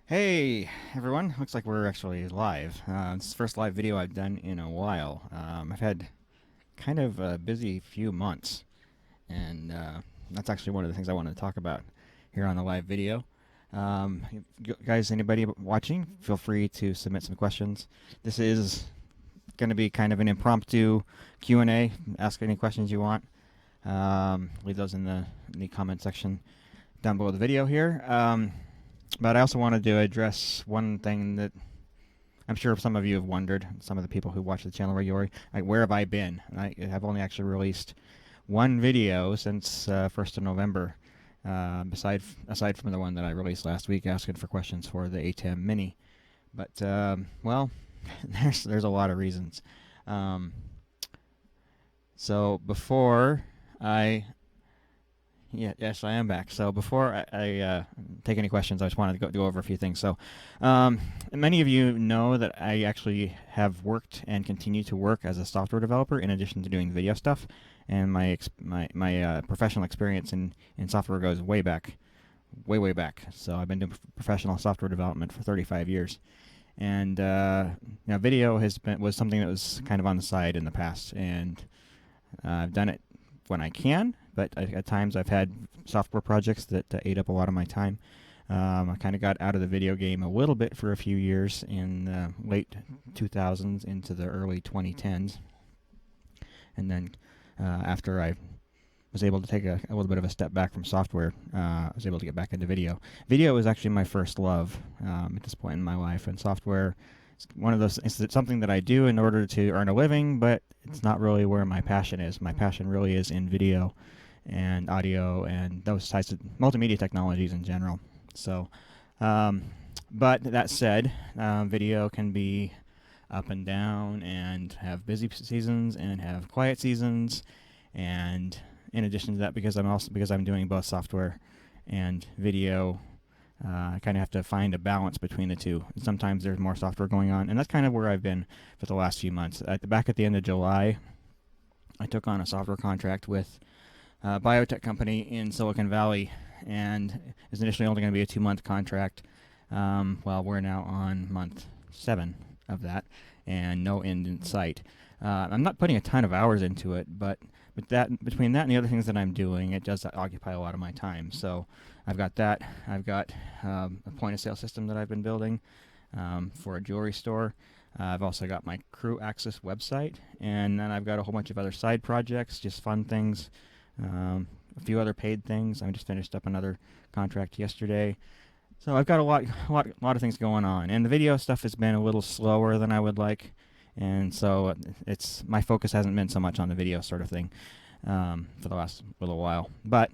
Hey everyone, looks like we're actually live. This is the first live video I've done in a while. I've had kind of a busy few months, and that's actually one of the things I wanted to talk about here on the live video. Guys, anybody watching, feel free to submit some questions. This is going to be kind of an impromptu Q&A. Ask any questions you want. Leave those in the comment section down below the video here. But I also wanted to address one thing that I'm sure some of you have wondered, some of the people who watch the channel regularly, like, where have I been? And I have only actually released one video since 1st of November, aside from the one that I released last week asking for questions for the Hdmi. But, well, there's a lot of reasons. So before I yes, I am back. So before I take any questions, I just wanted to go over a few things. So many of you know that I actually have worked and continue to work as a software developer in addition to doing video stuff. And my professional experience in software goes way back, way back. So I've been doing professional software development for 35 years. And video was something that was kind of on the side in the past, and I've done it when I can, but at times I've had software projects that ate up a lot of my time. I kind of got out of the video game a little bit for a few years in the late 2000s into the early 2010s. And then after I was able to take a little bit of a step back from software, I was able to get back into video. Video is actually my first love at this point in my life, and software it's something that I do in order to earn a living, but it's not really where my passion is. My passion really is in video and audio and those types of multimedia technologies in general. So, but that said, video can be up and down and have busy seasons and have quiet seasons. And in addition to that, because I'm doing both software and video, I kind of have to find a balance between the two. Sometimes there's more software going on, and that's kind of where I've been for the last few months. Back at the end of July, I took on a software contract with a biotech company in Silicon Valley, and it was initially only going to be a 2-month contract. Well, we're now on month 7 of that, and no end in sight. I'm not putting a ton of hours into it, but between that and the other things that I'm doing, it does occupy a lot of my time. So I've got that. I've got a point-of-sale system that I've been building for a jewelry store. I've also got my Crew Access website, and then I've got a whole bunch of other side projects, just fun things, a few other paid things. I just finished up another contract yesterday. So I've got a lot of things going on, and the video stuff has been a little slower than I would like. And so my focus hasn't been so much on the video sort of thing for the last little while. But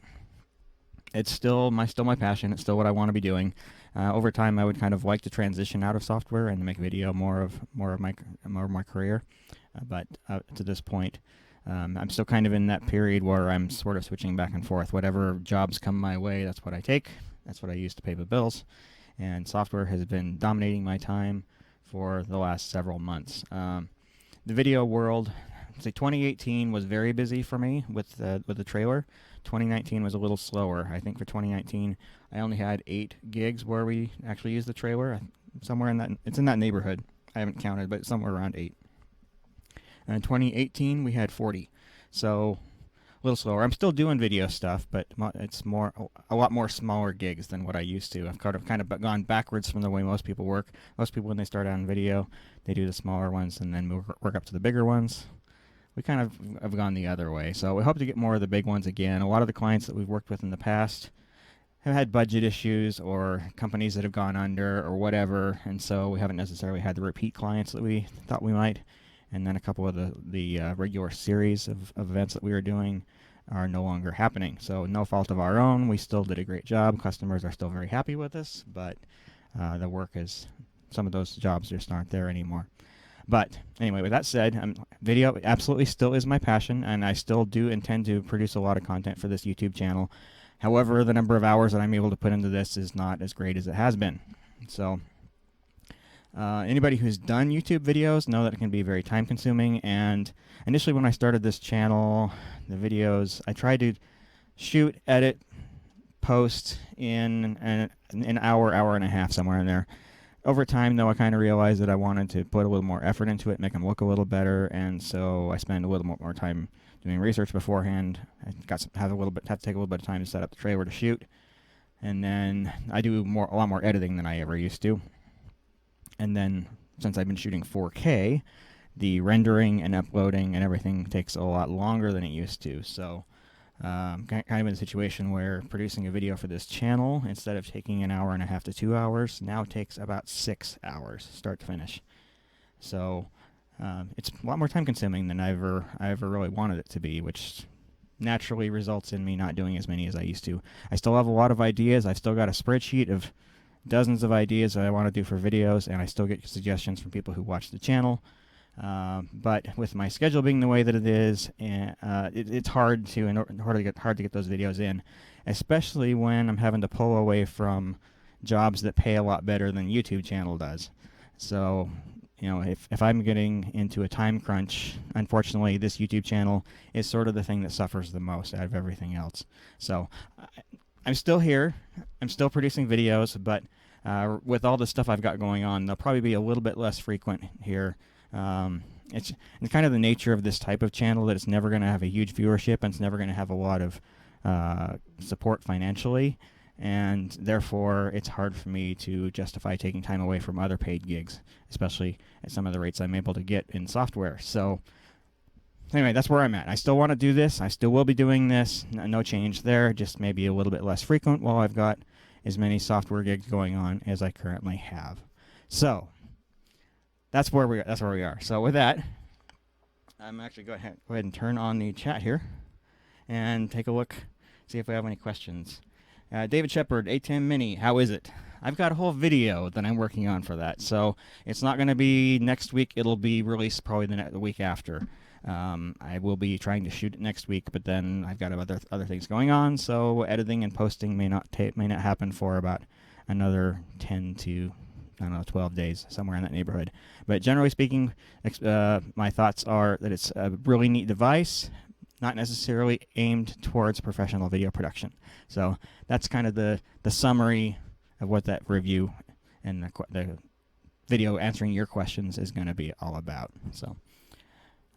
it's still my passion. It's still what I want to be doing. Over time, I would kind of like to transition out of software and make video more of my career. But to this point, I'm still kind of in that period where I'm sort of switching back and forth. Whatever jobs come my way, that's what I take. That's what I use to pay the bills. And software has been dominating my time for the last several months. The video world, say 2018 was very busy for me with the trailer. 2019 was a little slower. I think for 2019, I only had 8 gigs where we actually used the trailer. Somewhere in that, it's in that neighborhood. I haven't counted, but somewhere around 8. And in 2018, we had 40. So a little slower. I'm still doing video stuff, but it's a lot more smaller gigs than what I used to. I've kind of gone backwards from the way most people work. Most people, when they start out in video, they do the smaller ones and then work up to the bigger ones. We kind of have gone the other way. So we hope to get more of the big ones again. A lot of the clients that we've worked with in the past have had budget issues or companies that have gone under or whatever, and so we haven't necessarily had the repeat clients that we thought we might. And then a couple of the regular series of events that we were doing are no longer happening. So no fault of our own. We still did a great job. Customers are still very happy with us, but the work is, some of those jobs just aren't there anymore. But anyway, with that said, video absolutely still is my passion, and I still do intend to produce a lot of content for this YouTube channel. However, the number of hours that I'm able to put into this is not as great as it has been. So anybody who's done YouTube videos know that it can be very time consuming, and initially when I started this channel, the videos, I tried to shoot, edit, post in an hour and a half, somewhere in there. Over time, though, I kind of realized that I wanted to put a little more effort into it, make them look a little better, and so I spend a little more time doing research beforehand. I have to take a little bit of time to set up the trailer to shoot, and then I do a lot more editing than I ever used to. And then, since I've been shooting 4K, the rendering and uploading and everything takes a lot longer than it used to. So, kind of in a situation where producing a video for this channel, instead of taking an hour and a half to 2 hours, now takes about 6 hours, start to finish. So, it's a lot more time consuming than I ever really wanted it to be, which naturally results in me not doing as many as I used to. I still have a lot of ideas. I've still got a spreadsheet of dozens of ideas that I want to do for videos, and I still get suggestions from people who watch the channel. But with my schedule being the way that it is, it's hard to get those videos in, especially when I'm having to pull away from jobs that pay a lot better than YouTube channel does. So, if I'm getting into a time crunch, unfortunately, this YouTube channel is sort of the thing that suffers the most out of everything else. So, I'm still here. I'm still producing videos, but with all the stuff I've got going on, they'll probably be a little bit less frequent here. It's kind of the nature of this type of channel that it's never going to have a huge viewership, and it's never going to have a lot of support financially, and therefore it's hard for me to justify taking time away from other paid gigs, especially at some of the rates I'm able to get in software. So anyway, that's where I'm at. I still want to do this. I still will be doing this. No change there, just maybe a little bit less frequent while I've got as many software gigs going on as I currently have. So that's where we are. So with that, I'm actually go ahead and turn on the chat here and take a look, see if we have any questions. David Shepard, A10 Mini, how is it? I've got a whole video that I'm working on for that, so it's not going to be next week. It'll be released probably the week after. I will be trying to shoot it next week, but then I've got other things going on, so editing and posting may not happen for about another 10 to 12 days, somewhere in that neighborhood. But generally speaking, my thoughts are that it's a really neat device, not necessarily aimed towards professional video production. So that's kind of the summary of what that review and the video answering your questions is going to be all about. So,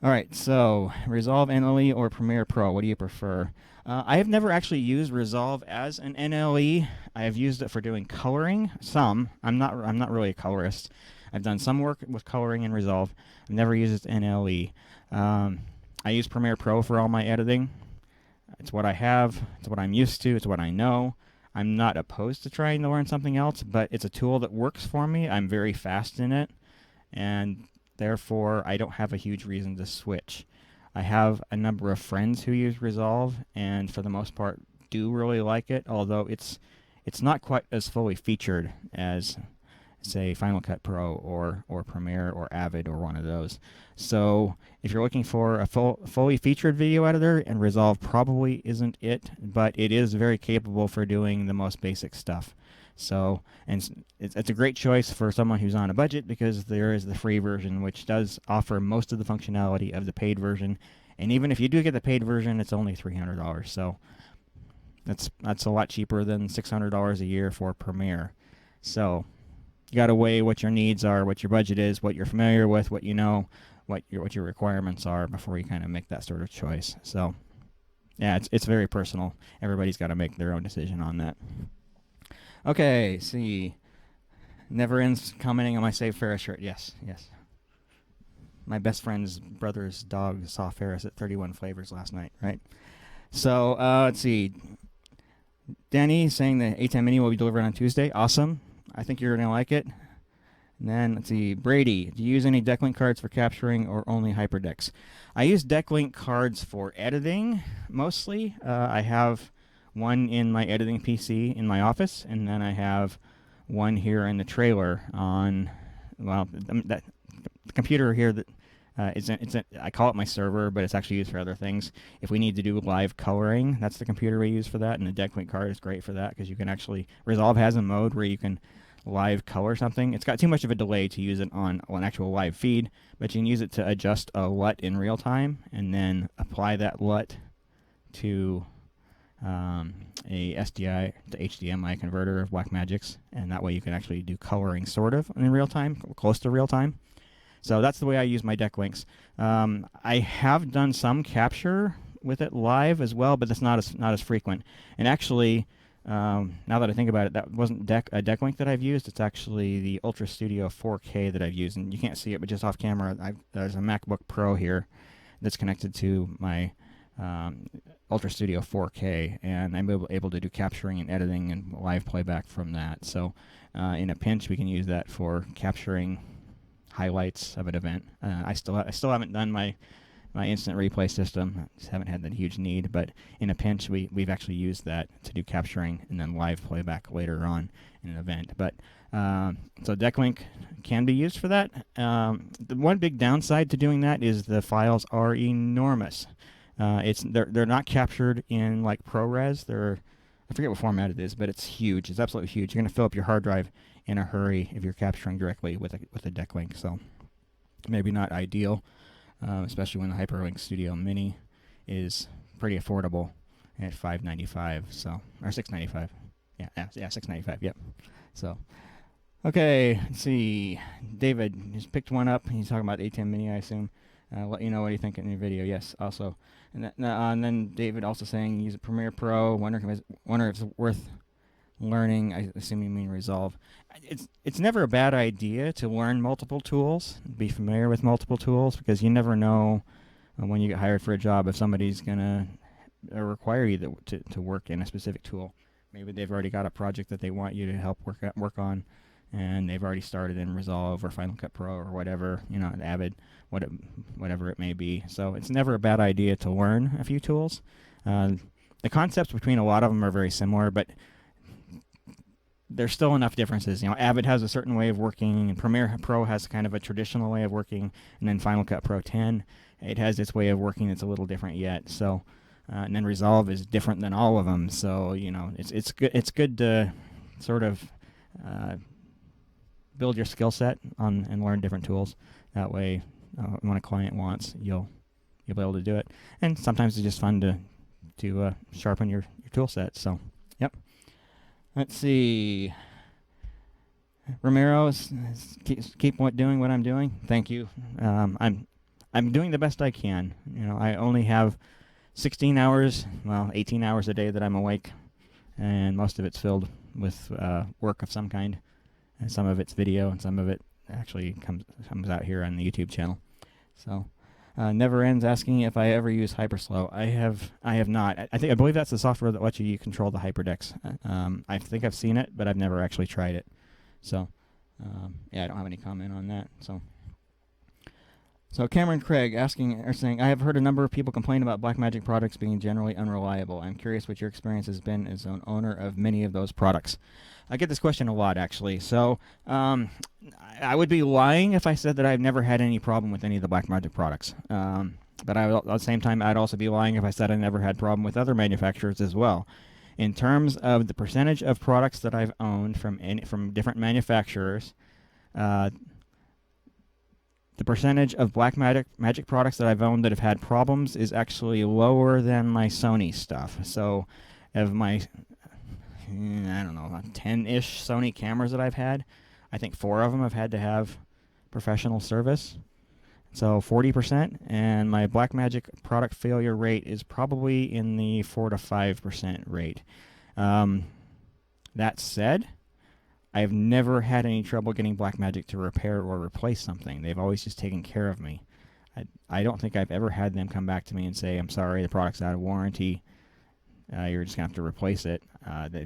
all right, so Resolve NLE or Premiere Pro, what do you prefer? I have never actually used Resolve as an NLE. I have used it for doing coloring. Some. I'm not really a colorist. I've done some work with coloring in Resolve. I've never used it as NLE. I use Premiere Pro for all my editing. It's what I have. It's what I'm used to. It's what I know. I'm not opposed to trying to learn something else, but it's a tool that works for me. I'm very fast in it, and therefore I don't have a huge reason to switch. I have a number of friends who use Resolve, and for the most part do really like it, although it's not quite as fully featured as, say, Final Cut Pro or Premiere or Avid or one of those. So if you're looking for a fully featured video editor, and Resolve probably isn't it, but it is very capable for doing the most basic stuff. So, and it's a great choice for someone who's on a budget, because there is the free version, which does offer most of the functionality of the paid version. And even if you do get the paid version, it's only $300. So that's a lot cheaper than $600 a year for Premiere. So you got to weigh what your needs are, what your budget is, what you're familiar with, what you know, what your requirements are before you kind of make that sort of choice. So yeah, it's very personal. Everybody's got to make their own decision on that. Okay, see. Never ends commenting on my Save Ferris shirt. Yes. My best friend's brother's dog saw Ferris at 31 Flavors last night, right? So, let's see. Danny saying the A10 Mini will be delivered on Tuesday. Awesome. I think you're going to like it. And then, let's see. Brady, do you use any DeckLink cards for capturing or only HyperDecks? I use DeckLink cards for editing, mostly. I have one in my editing PC in my office, and then I have one here in the trailer on, well, the computer here that I call it my server, but it's actually used for other things. If we need to do live coloring, that's the computer we use for that, and the DeckLink card is great for that, because you can actually, Resolve has a mode where you can live color something. It's got too much of a delay to use it on an actual live feed, but you can use it to adjust a LUT in real time, and then apply that LUT to a SDI to HDMI converter of Blackmagic's, and that way you can actually do coloring sort of in real time, close to real time. So that's the way I use my deck links. I have done some capture with it live as well, but that's not as frequent. And actually, now that I think about it, that wasn't a deck link that I've used. It's actually the Ultra Studio 4K that I've used, and you can't see it, but just off camera, there's a MacBook Pro here that's connected to my Ultra Studio 4K, and I'm able to do capturing and editing and live playback from that. So in a pinch, we can use that for capturing highlights of an event. I still haven't done my instant replay system. Just haven't had that huge need, but in a pinch, we've actually used that to do capturing and then live playback later on in an event. But so DeckLink can be used for that. The one big downside to doing that is the files are enormous. They're not captured in like ProRes. I forget what format it is, but it's huge. It's absolutely huge. You're going to fill up your hard drive in a hurry if you're capturing directly with a deck link. So maybe not ideal, especially when the Hyperlink Studio Mini is pretty affordable at $595, so or $695. Yeah, $695. Yep. So okay, let's see. David just picked one up. He's talking about the A10 Mini, I assume. Let you know what you think in your video. Yes, also. And then David also saying use a Premiere Pro. Wonder if it's worth learning. I assume you mean Resolve. It's never a bad idea to learn multiple tools, be familiar with multiple tools, because you never know when you get hired for a job if somebody's gonna require you to work in a specific tool. Maybe they've already got a project that they want you to help work on, and they've already started in Resolve or Final Cut Pro or whatever, Avid, whatever it may be. So it's never a bad idea to learn a few tools. The concepts between a lot of them are very similar, but there's still enough differences. Avid has a certain way of working, and Premiere Pro has kind of a traditional way of working, and then Final Cut Pro 10, it has its way of working that's a little different yet. So, and then Resolve is different than all of them. So, it's good. It's good to sort of build your skill set and learn different tools. That way, when a client wants, you'll be able to do it. And sometimes it's just fun to sharpen your tool set. So, yep. Let's see. Ramiro, keep doing what I'm doing. Thank you. I'm doing the best I can. I only have 18 hours a day that I'm awake, and most of it's filled with work of some kind. And some of it's video, and some of it actually comes out here on the YouTube channel. So, Never Ends asking if I ever use Hyperslow. I have not. I believe that's the software that lets you control the hyperdecks. I think I've seen it, but I've never actually tried it. So, I don't have any comment on that. So Cameron Craig saying, I have heard a number of people complain about Blackmagic products being generally unreliable. I'm curious what your experience has been as an owner of many of those products. I get this question a lot, actually. So I would be lying if I said that I've never had any problem with any of the Blackmagic products. But at the same time, I'd also be lying if I said I never had problem with other manufacturers as well. In terms of the percentage of products that I've owned from different manufacturers, the percentage of Blackmagic products that I've owned that have had problems is actually lower than my Sony stuff. So of my, 10-ish Sony cameras that I've had, I think 4 of them have had to have professional service. So 40%, and my Blackmagic product failure rate is probably in the 4 to 5% rate. That said, I've never had any trouble getting Blackmagic to repair or replace something. They've always just taken care of me. I don't think I've ever had them come back to me and say, I'm sorry, the product's out of warranty. You're just going to have to replace it.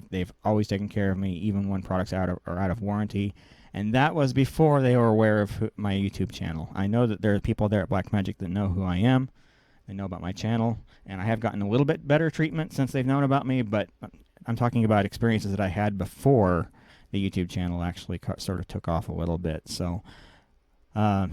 They've always taken care of me, even when products are out of warranty. And that was before they were aware of my YouTube channel. I know that there are people there at Blackmagic that know who I am. They know about my channel. And I have gotten a little bit better treatment since they've known about me, but I'm talking about experiences that I had before the YouTube channel actually sort of took off a little bit. So I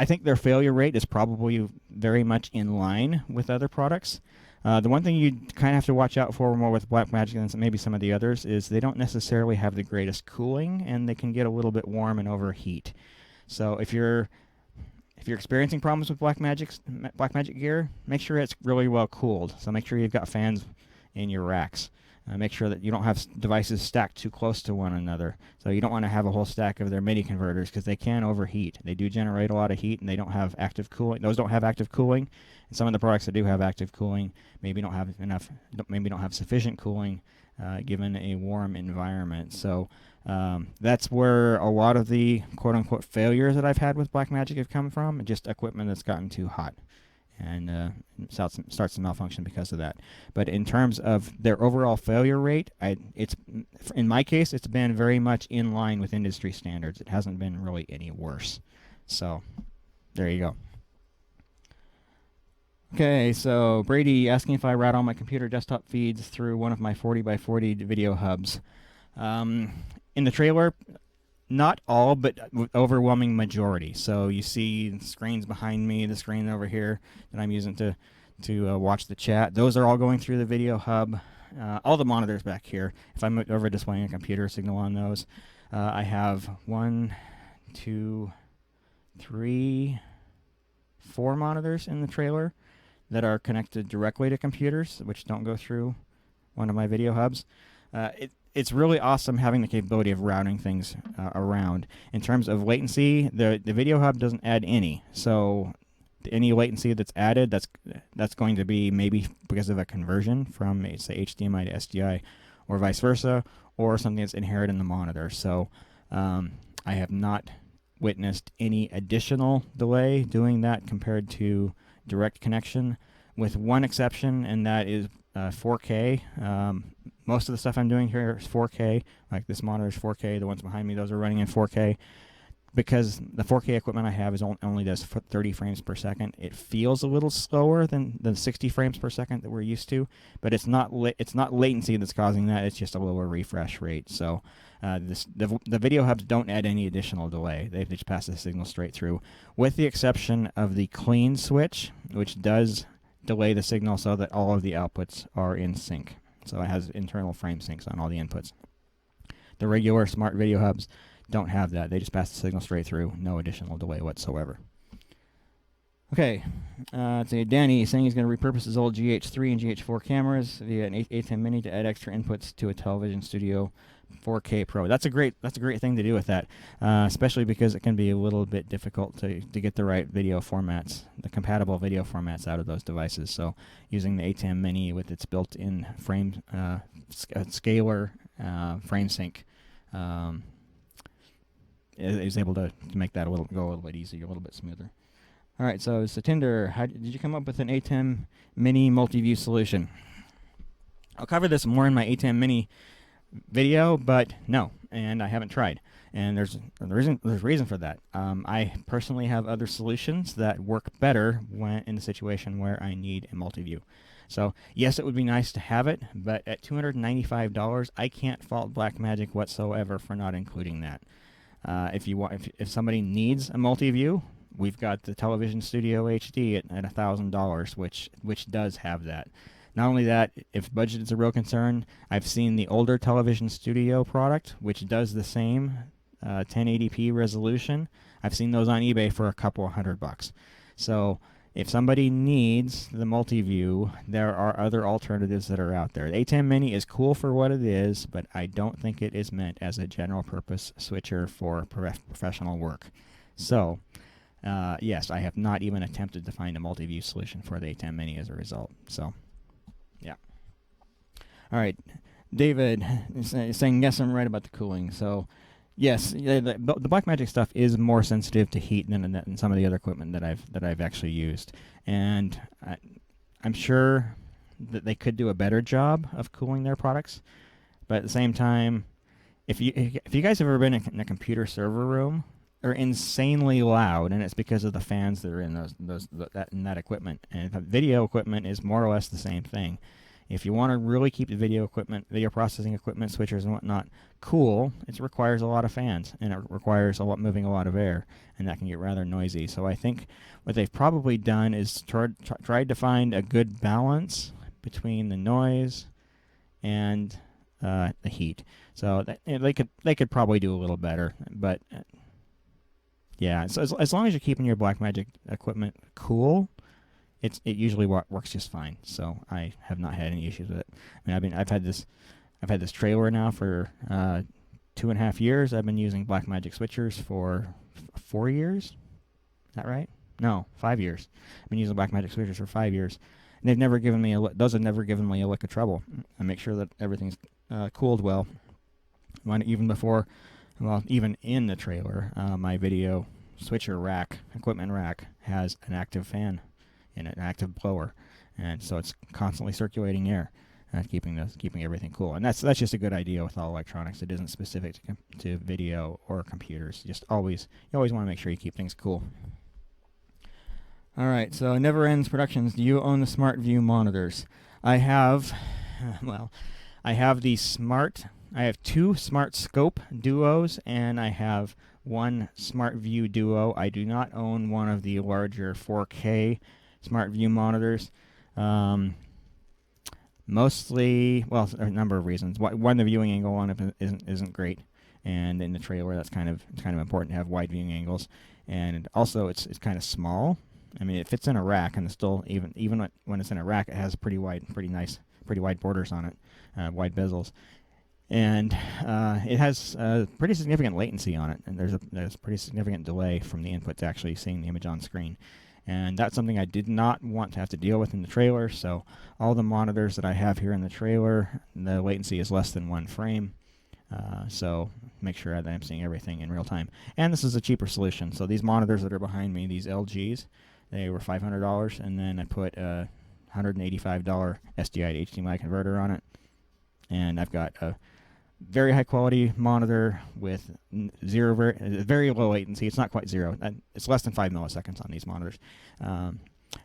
think their failure rate is probably very much in line with other products. The one thing you kind of have to watch out for more with Blackmagic than maybe some of the others is they don't necessarily have the greatest cooling, and they can get a little bit warm and overheat. So if you're experiencing problems with Blackmagic gear, make sure it's really well cooled. So make sure you've got fans in your racks. Make sure that you don't have devices stacked too close to one another. So you don't want to have a whole stack of their MIDI converters because they can overheat. They do generate a lot of heat, and they don't have active cooling. Those don't have active cooling, and some of the products that do have active cooling maybe don't have sufficient cooling given a warm environment. So that's where a lot of the quote-unquote failures that I've had with Blackmagic have come from, just equipment that's gotten too hot and starts to malfunction because of that. But in terms of their overall failure rate, in my case, it's been very much in line with industry standards. It hasn't been really any worse. So there you go. Okay, so Brady asking if I route all my computer desktop feeds through one of my 40x40 video hubs. In the trailer, not all, but overwhelming majority. So you see screens behind me, the screen over here that I'm using to watch the chat. Those are all going through the video hub. All the monitors back here, if I'm over displaying a computer signal on those, I have 1, 2, 3, 4 monitors in the trailer that are connected directly to computers, which don't go through one of my video hubs. It's really awesome having the capability of routing things around. In terms of latency, the video hub doesn't add any. So any latency that's added, that's going to be maybe because of a conversion from, say, HDMI to SDI, or vice versa, or something that's inherent in the monitor. So I have not witnessed any additional delay doing that compared to direct connection, with one exception, and that is 4K. Most of the stuff I'm doing here is 4K. Like this monitor is 4K. The ones behind me, those are running in 4K. Because the 4K equipment I have is only does 30 frames per second. It feels a little slower than the 60 frames per second that we're used to, but it's not latency that's causing that. It's just a lower refresh rate. So the video hubs don't add any additional delay. They just pass the signal straight through, with the exception of the clean switch, which does delay the signal so that all of the outputs are in sync. So it has internal frame syncs on all the inputs. The regular smart video hubs don't have that. They just pass the signal straight through, no additional delay whatsoever. Okay, so Danny is saying he's going to repurpose his old GH3 and GH4 cameras via an ATEM Mini to add extra inputs to a television studio 4K Pro. That's a great thing to do with that, especially because it can be a little bit difficult to get the right video formats, the compatible video formats out of those devices. So using the ATEM Mini with its built-in frame scaler frame sync is able to make that go a little bit easier, a little bit smoother. All right, so Satinder, how did you come up with an ATEM Mini multi-view solution? I'll cover this more in my ATEM Mini video, but no, and I haven't tried. And there's reason for that. I personally have other solutions that work better when in a situation where I need a multi-view. So yes, it would be nice to have it, but at $295, I can't fault Blackmagic whatsoever for not including that. If somebody needs a multi-view, we've got the Television Studio HD at $1,000, which does have that. Not only that, if budget is a real concern, I've seen the older Television Studio product, which does the same 1080p resolution. I've seen those on eBay for a couple $100. So if somebody needs the multi-view, there are other alternatives that are out there. The ATEM Mini is cool for what it is, but I don't think it is meant as a general-purpose switcher for professional work. So yes, I have not even attempted to find a multi-view solution for the ATEM Mini as a result. So yeah. All right. David is saying, yes, I'm right about the cooling. So yes, the Blackmagic stuff is more sensitive to heat than some of the other equipment that I've actually used. And I'm sure that they could do a better job of cooling their products. But at the same time, if you guys have ever been in a computer server room, they're insanely loud, and it's because of the fans that are in that equipment. And video equipment is more or less the same thing. If you want to really keep the video processing equipment, switchers and whatnot cool, it requires a lot of fans, and it requires moving a lot of air, and that can get rather noisy. So I think what they've probably done is tried to find a good balance between the noise and the heat. So they could probably do a little better, but yeah. So as long as you're keeping your Blackmagic equipment cool, it usually works just fine. So I have not had any issues with it. I mean, I've had this trailer now for 2.5 years. I've been using Blackmagic switchers for 4 years. Is that right? No, 5 years. I've been using Blackmagic switchers for 5 years. And they've never given me those have never given me a lick of trouble. I make sure that everything's cooled well. Even in the trailer, my video switcher rack, equipment rack, has an active fan in it, an active blower, and so it's constantly circulating air, keeping everything cool. And that's just a good idea with all electronics. It isn't specific to video or computers. You always want to make sure you keep things cool. All right, so Never Ends Productions. Do you own the SmartView monitors? I have. I have I have 2 Smart Scope Duos, and I have 1 SmartView Duo. I do not own one of the larger 4K SmartView monitors. Mostly, well, a number of reasons. One, the viewing angle on it isn't great, and in the trailer, it's kind of important to have wide viewing angles. And also, it's kind of small. I mean, it fits in a rack, and it's still even when it's in a rack, it has pretty wide borders on it, wide bezels. And it has pretty significant latency on it, and there's a pretty significant delay from the input to actually seeing the image on screen. And that's something I did not want to have to deal with in the trailer, so all the monitors that I have here in the trailer, the latency is less than 1 frame, so make sure that I'm seeing everything in real time. And this is a cheaper solution, so these monitors that are behind me, these LGs, they were $500, and then I put a $185 SDI to HDMI converter on it, and I've got a very high quality monitor with very low latency. It's not quite zero. It's less than 5 milliseconds on these monitors.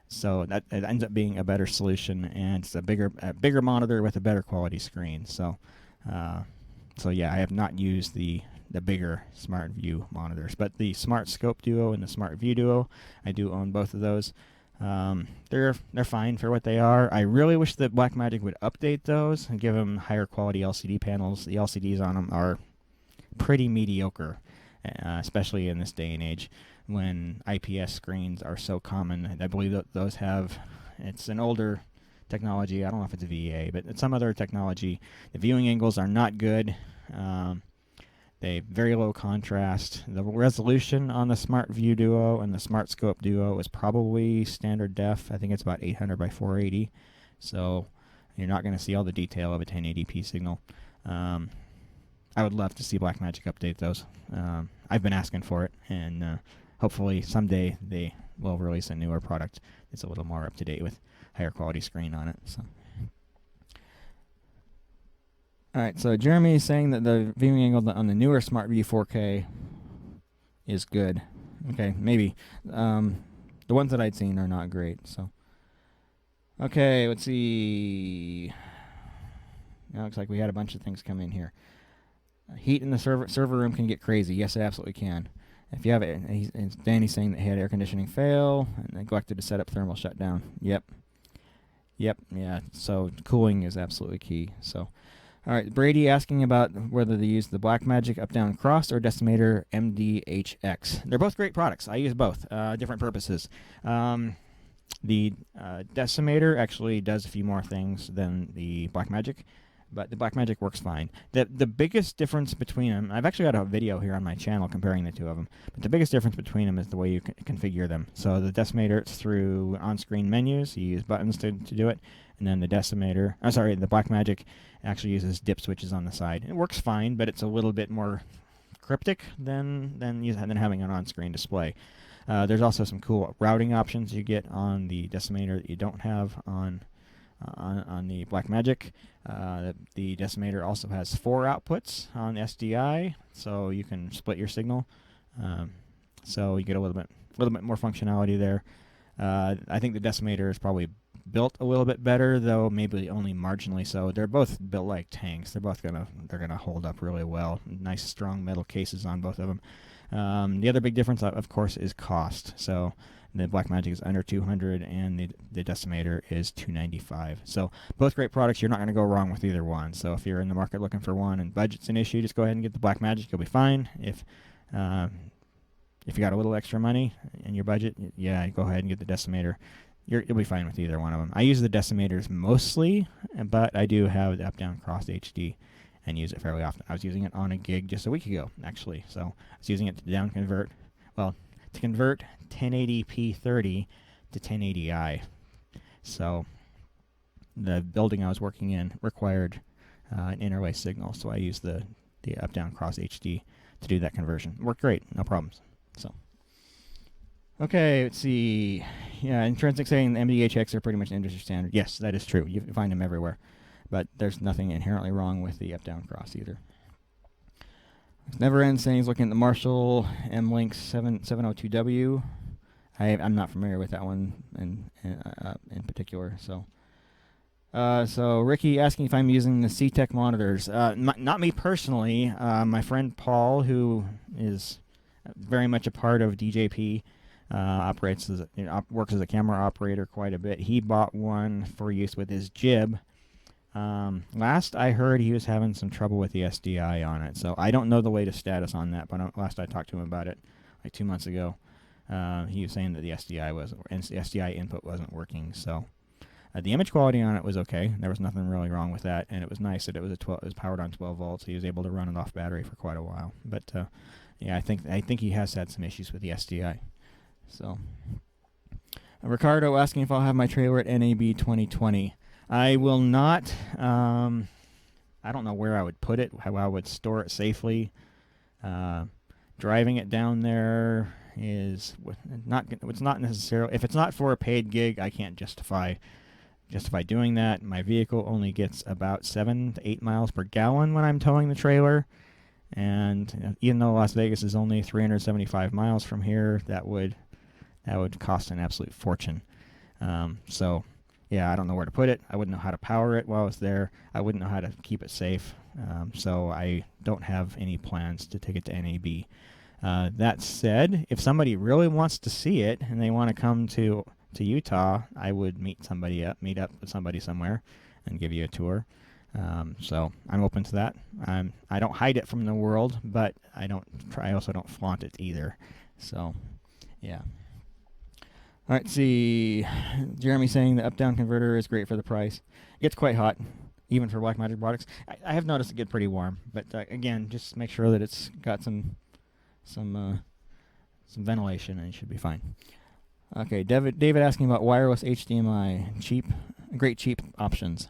So that it ends up being a better solution, and it's a bigger monitor with a better quality screen. So yeah, I have not used the bigger SmartView monitors, but the Smart Scope Duo and the SmartView Duo, I do own both of those. They're fine for what they are. I really wish that Blackmagic would update those and give them higher quality LCD panels. The LCDs on them are pretty mediocre, especially in this day and age when IPS screens are so common. I believe that those it's an older technology. I don't know if it's a VA, but it's some other technology. The viewing angles are not good. They very low contrast. The resolution on the SmartView Duo and the Smart Scope Duo is probably standard def. I think it's about 800 by 480. So you're not going to see all the detail of a 1080p signal. I would love to see Blackmagic update those. I've been asking for it, and hopefully someday they will release a newer product that's a little more up to date with higher quality screen on it. So. All right, so Jeremy is saying that the viewing angle on the newer SmartView 4K is good. Okay, maybe. The ones that I'd seen are not great. So, okay, let's see. Now it looks like we had a bunch of things come in here. Heat in the server room can get crazy. Yes, it absolutely can. If you have it, Danny's saying that he had air conditioning fail and neglected to set up thermal shutdown. Yep. Yeah. So cooling is absolutely key. So. All right, Brady asking about whether they use the Blackmagic Up-Down Cross or Decimator MDHX. They're both great products. I use both, different purposes. The Decimator actually does a few more things than the Blackmagic, but the Blackmagic works fine. The biggest difference between them, I've actually got a video here on my channel comparing the two of them, but the biggest difference between them is the way you configure them. So the Decimator, it's through on-screen menus. You use buttons to do it. And then the the Blackmagic actually uses dip switches on the side. It works fine, but it's a little bit more cryptic than having an on-screen display. There's also some cool routing options you get on the Decimator that you don't have on the Blackmagic. The Decimator also has 4 outputs on SDI, so you can split your signal. So you get a little bit more functionality there. I think the Decimator is probably built a little bit better, though maybe only marginally so. They're both built like tanks. They're gonna hold up really well. Nice strong metal cases on both of them. The other big difference, of course, is cost. So the Blackmagic is under $200, and the Decimator is $295. So both great products. You're not going to go wrong with either one. So if you're in the market looking for one and budget's an issue, just go ahead and get the Blackmagic. You'll be fine. If you got a little extra money in your budget, yeah, go ahead and get the Decimator. you'll be fine with either one of them. I use the decimators mostly, but I do have the up-down cross HD and use it fairly often. I was using it on a gig just a week ago, actually. So I was using it to to convert 1080p 30 to 1080i. So the building I was working in required an interlaced signal, so I used the up-down cross HD to do that conversion. Worked great, no problems. So. Okay, let's see. Yeah, Intrinsic saying the MDHX are pretty much industry standard. Yes, that is true. You find them everywhere. But there's nothing inherently wrong with the up-down cross either. Never End saying he's looking at the Marshall M-Link 702W. I'm not familiar with that one in particular. So Ricky asking if I'm using the C-Tech monitors. Not me personally. My friend Paul, who is very much a part of DJP, works as a camera operator quite a bit. He bought one for use with his jib. Last I heard, he was having some trouble with the SDI on it, so I don't know the latest status on that. But last I talked to him about it, like 2 months ago, he was saying that the SDI input wasn't working. So the image quality on it was okay. There was nothing really wrong with that, and it was nice that it was powered on 12 volts. He was able to run it off battery for quite a while. But yeah, I think he has had some issues with the SDI. So, Ricardo asking if I'll have my trailer at NAB 2020. I will not. I don't know where I would put it, how I would store it safely. Driving it down there is it's not necessarily. If it's not for a paid gig, I can't justify doing that. My vehicle only gets about 7 to 8 miles per gallon when I'm towing the trailer. And even though Las Vegas is only 375 miles from here, that would cost an absolute fortune. So, yeah, I don't know where to put it. I wouldn't know how to power it while I was there. I wouldn't know how to keep it safe. So I don't have any plans to take it to NAB. That said, if somebody really wants to see it and they want to come to Utah, I would meet up with somebody somewhere and give you a tour. So I'm open to that. I don't hide it from the world, but I also don't flaunt it either. So, yeah. All right, see. Jeremy saying the up-down converter is great for the price. It gets quite hot, even for Blackmagic products. I have noticed it get pretty warm, but again, just make sure that it's got some ventilation, and it should be fine. Okay, David asking about wireless HDMI, great cheap options.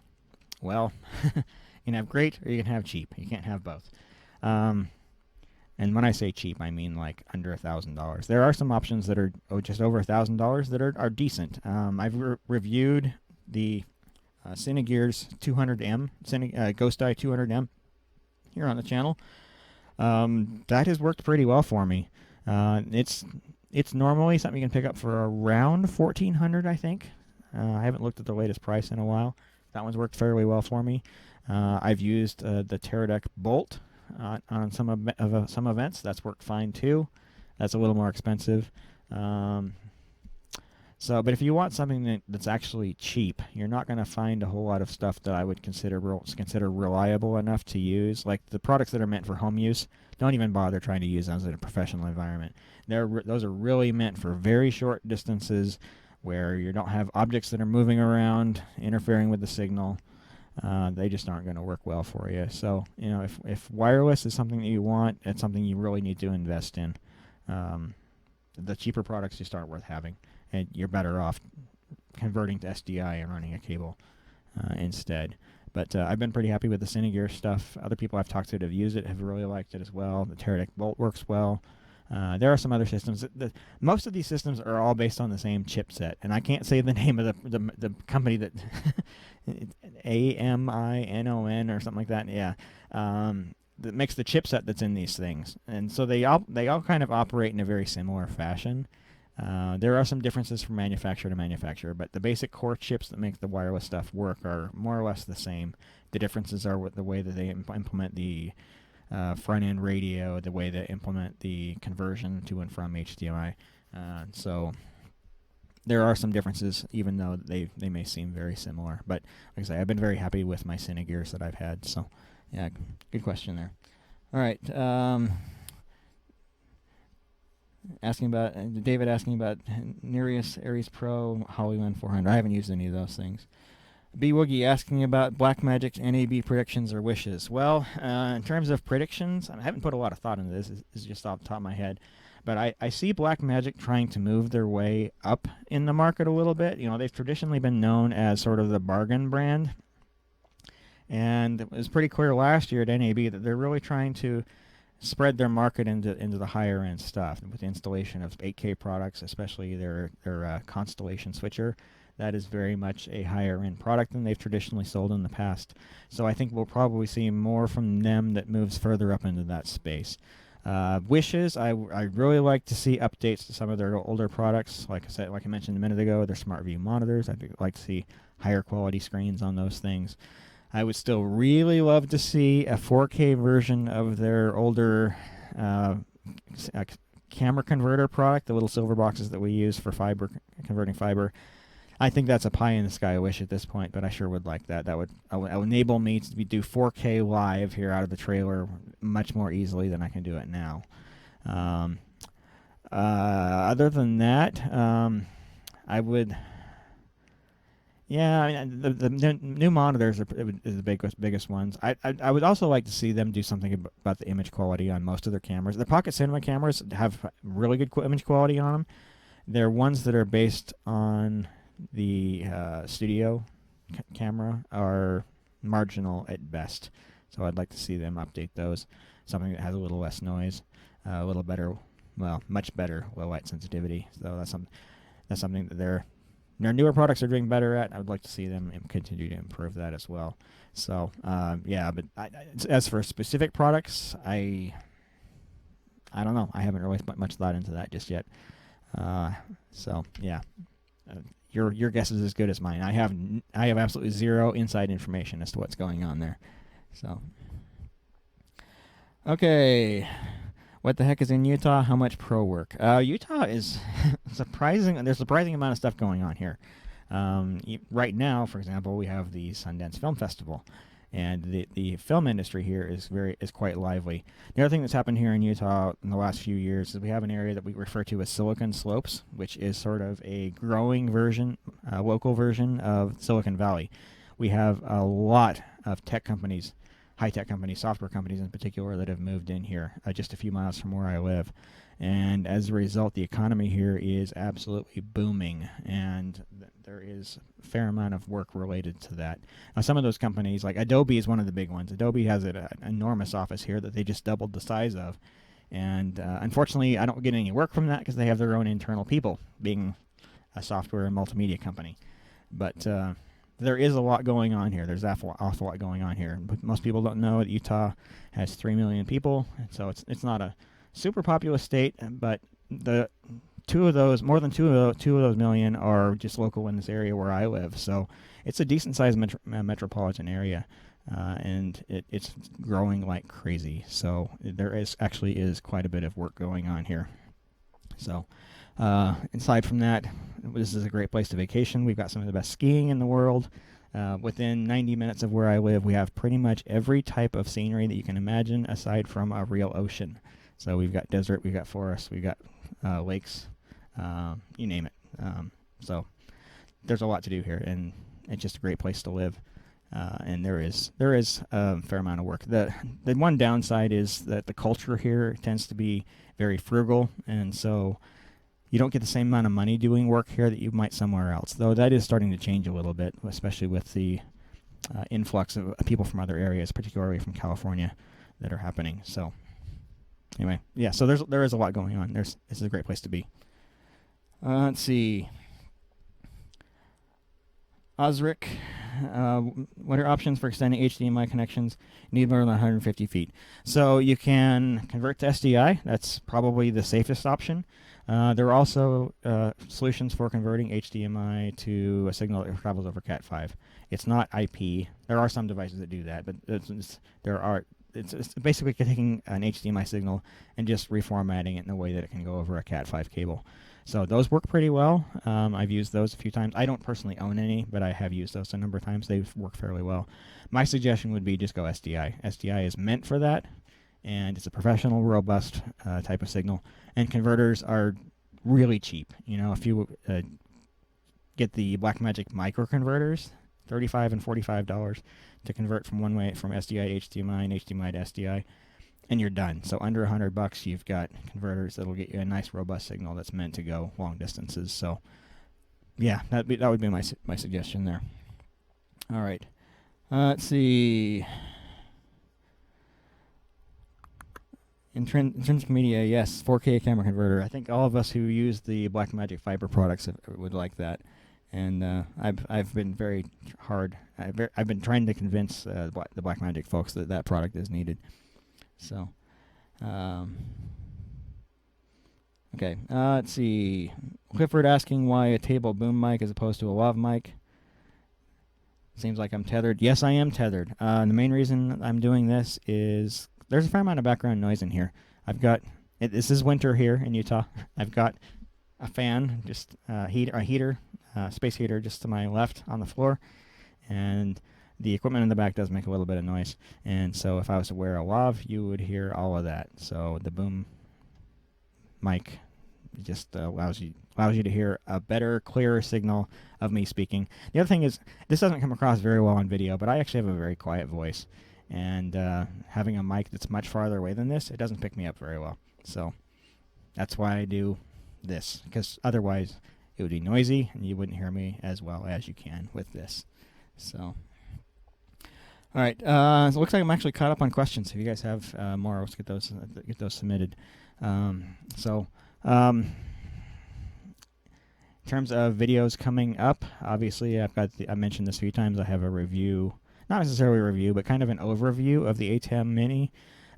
Well, you can have great or you can have cheap. You can't have both. And when I say cheap, I mean like under $1,000. There are some options that are just over $1,000 that are decent. I've reviewed the Cinegears 200M, Ghost Eye 200M here on the channel. That has worked pretty well for me. It's normally something you can pick up for around $1,400, I think. I haven't looked at the latest price in a while. That one's worked fairly well for me. I've used the Teradek Bolt on some events. That's worked fine too. That's a little more expensive. But if you want something that's actually cheap, you're not going to find a whole lot of stuff that I would consider reliable enough to use. Like the products that are meant for home use, don't even bother trying to use those in a professional environment. Those are really meant for very short distances where you don't have objects that are moving around, interfering with the signal. They just aren't going to work well for you. So, if wireless is something that you want, it's something you really need to invest in. The cheaper products just aren't worth having, and you're better off converting to SDI and running a cable instead. But I've been pretty happy with the Cinegear stuff. Other people I've talked to that have used it have really liked it as well. The Teradek Bolt works well. There are some other systems. Most of these systems are all based on the same chipset, and I can't say the name of the company that AMINON or something like that. Yeah, that makes the chipset that's in these things, and so they all kind of operate in a very similar fashion. There are some differences from manufacturer to manufacturer, but the basic core chips that make the wireless stuff work are more or less the same. The differences are with the way that they implement the front-end radio, the way they implement the conversion to and from HDMI. So there are some differences, even though they may seem very similar. But like I say, I've been very happy with my Cinegears that I've had. So, yeah, good question there. All right. David asking about Nereus Aries Pro Hollywood 400. I haven't used any of those things. B Woogie asking about Blackmagic's NAB predictions or wishes. Well, in terms of predictions, I haven't put a lot of thought into this. It's just off the top of my head. But I see Blackmagic trying to move their way up in the market a little bit. You know, they've traditionally been known as sort of the bargain brand. And it was pretty clear last year at NAB that they're really trying to spread their market into the higher end stuff with the installation of 8K products, especially their Constellation switcher. That is very much a higher end product than they've traditionally sold in the past. So I think we'll probably see more from them that moves further up into that space. Wishes, I'd really like to see updates to some of their older products. Like I mentioned a minute ago, their SmartView monitors. I'd like to see higher quality screens on those things. I would still really love to see a 4K version of their older camera converter product, the little silver boxes that we use for converting fiber. I think that's a pie in the sky wish at this point, but I sure would like that. That would enable me to do 4K live here out of the trailer much more easily than I can do it now. Other than that, I would. Yeah, I mean, the new monitors are the biggest ones. I would also like to see them do something about the image quality on most of their cameras. The Pocket Cinema cameras have really good image quality on them. They're ones that are based on the studio camera are marginal at best. So I'd like to see them update those. Something that has a little less noise, a little better, well, much better low light sensitivity. So that's something that their newer products are doing better at. I would like to see them continue to improve that as well. So yeah, but as for specific products, I don't know. I haven't really put much thought into that just yet. So yeah. Your guess is as good as mine. I have absolutely zero inside information as to what's going on there. So, okay, what the heck is in Utah? How much pro work? Utah is surprising. There's a surprising amount of stuff going on here. Right now, for example, we have the Sundance Film Festival, and the film industry here is quite lively. The other thing that's happened here in Utah in the last few years is we have an area that we refer to as Silicon Slopes, which is sort of a growing version, local version of Silicon Valley. We have a lot of tech companies, high-tech companies, software companies in particular, that have moved in here just a few miles from where I live. And as a result, the economy here is absolutely booming, and there is a fair amount of work related to that. Now, some of those companies, like Adobe is one of the big ones. Adobe has an enormous office here that they just doubled the size of. And unfortunately, I don't get any work from that because they have their own internal people, being a software and multimedia company. But there is a lot going on here. There's an awful lot going on here. But most people don't know that Utah has 3 million people, so it's not a super populous state, but more than two of those million are just local in this area where I live. So it's a decent sized metropolitan area, and it's growing like crazy. So there is quite a bit of work going on here. So aside from that, this is a great place to vacation. We've got some of the best skiing in the world. Within 90 minutes of where I live, we have pretty much every type of scenery that you can imagine aside from a real ocean. So we've got desert, we've got forests, we've got lakes, you name it. So there's a lot to do here, and it's just a great place to live. And there is a fair amount of work. The one downside is that the culture here tends to be very frugal, and so you don't get the same amount of money doing work here that you might somewhere else. Though that is starting to change a little bit, especially with the influx of people from other areas, particularly from California, that are happening. So anyway, yeah, so there is a lot going on. This is a great place to be. Let's see. Osric, what are options for extending HDMI connections? Need more than 150 feet. So you can convert to SDI. That's probably the safest option. There are also solutions for converting HDMI to a signal that travels over Cat5. It's not IP. There are some devices that do that, but it's basically taking an HDMI signal and just reformatting it in a way that it can go over a Cat5 cable. So those work pretty well. I've used those a few times. I don't personally own any, but I have used those a number of times. They've worked fairly well. My suggestion would be just go SDI. SDI is meant for that, and it's a professional, robust type of signal. And converters are really cheap. If you get the Blackmagic microconverters, $35 and $45 to convert from one way from SDI to HDMI and HDMI to SDI, and you're done. So under $100, you've got converters that'll get you a nice robust signal that's meant to go long distances. So yeah, that would be my suggestion there. All right, let's see. Intrinsic media, yes, 4K camera converter. I think all of us who use the Blackmagic Fiber products would like that. And I've been very hard. I've been trying to convince the Blackmagic folks that that product is needed. So, okay. Let's see. Clifford asking why a table boom mic as opposed to a lav mic. Seems like I'm tethered. Yes, I am tethered. The main reason I'm doing this is there's a fair amount of background noise in here. I've got this is winter here in Utah. I've got a fan, just a heater. Space heater just to my left on the floor, and the equipment in the back does make a little bit of noise. And so if I was to wear a lav, you would hear all of that. So the boom mic just allows you to hear a better, clearer signal of me speaking. The other thing is, this doesn't come across very well on video, but I actually have a very quiet voice, and having a mic that's much farther away than this, it doesn't pick me up very well. So that's why I do this, because otherwise it would be noisy, and you wouldn't hear me as well as you can with this. So, all right. So it looks like I'm actually caught up on questions. If you guys have more, let's get those submitted. In terms of videos coming up, obviously I mentioned this a few times. I have a review, not necessarily a review, but kind of an overview of the ATEM Mini.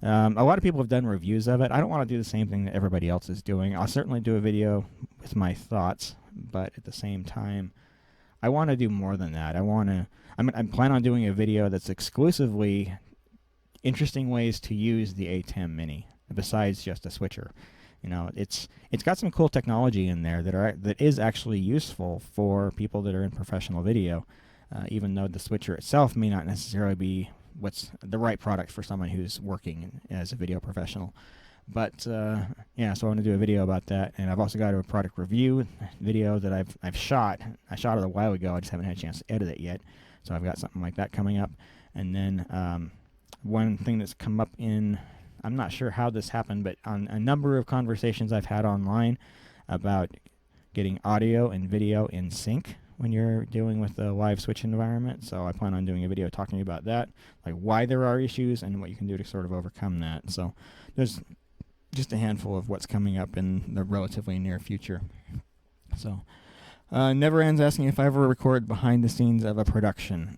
A lot of people have done reviews of it. I don't want to do the same thing that everybody else is doing. I'll certainly do a video with my thoughts, but at the same time, I want to do more than that. I plan on doing a video that's exclusively interesting ways to use the ATEM Mini besides just a switcher. It's got some cool technology in there that is actually useful for people that are in professional video, even though the switcher itself may not necessarily be what's the right product for someone who's working as a video professional. But yeah, so I want to do a video about that, and I've also got a product review video that I've shot. I shot it a while ago. I just haven't had a chance to edit it yet, so I've got something like that coming up. And then one thing that's come up in, I'm not sure how this happened, but on a number of conversations I've had online about getting audio and video in sync when you're dealing with a live switch environment. So I plan on doing a video talking about that, like why there are issues and what you can do to sort of overcome that. So there's just a handful of what's coming up in the relatively near future. So Never Ends asking if I ever record behind the scenes of a production.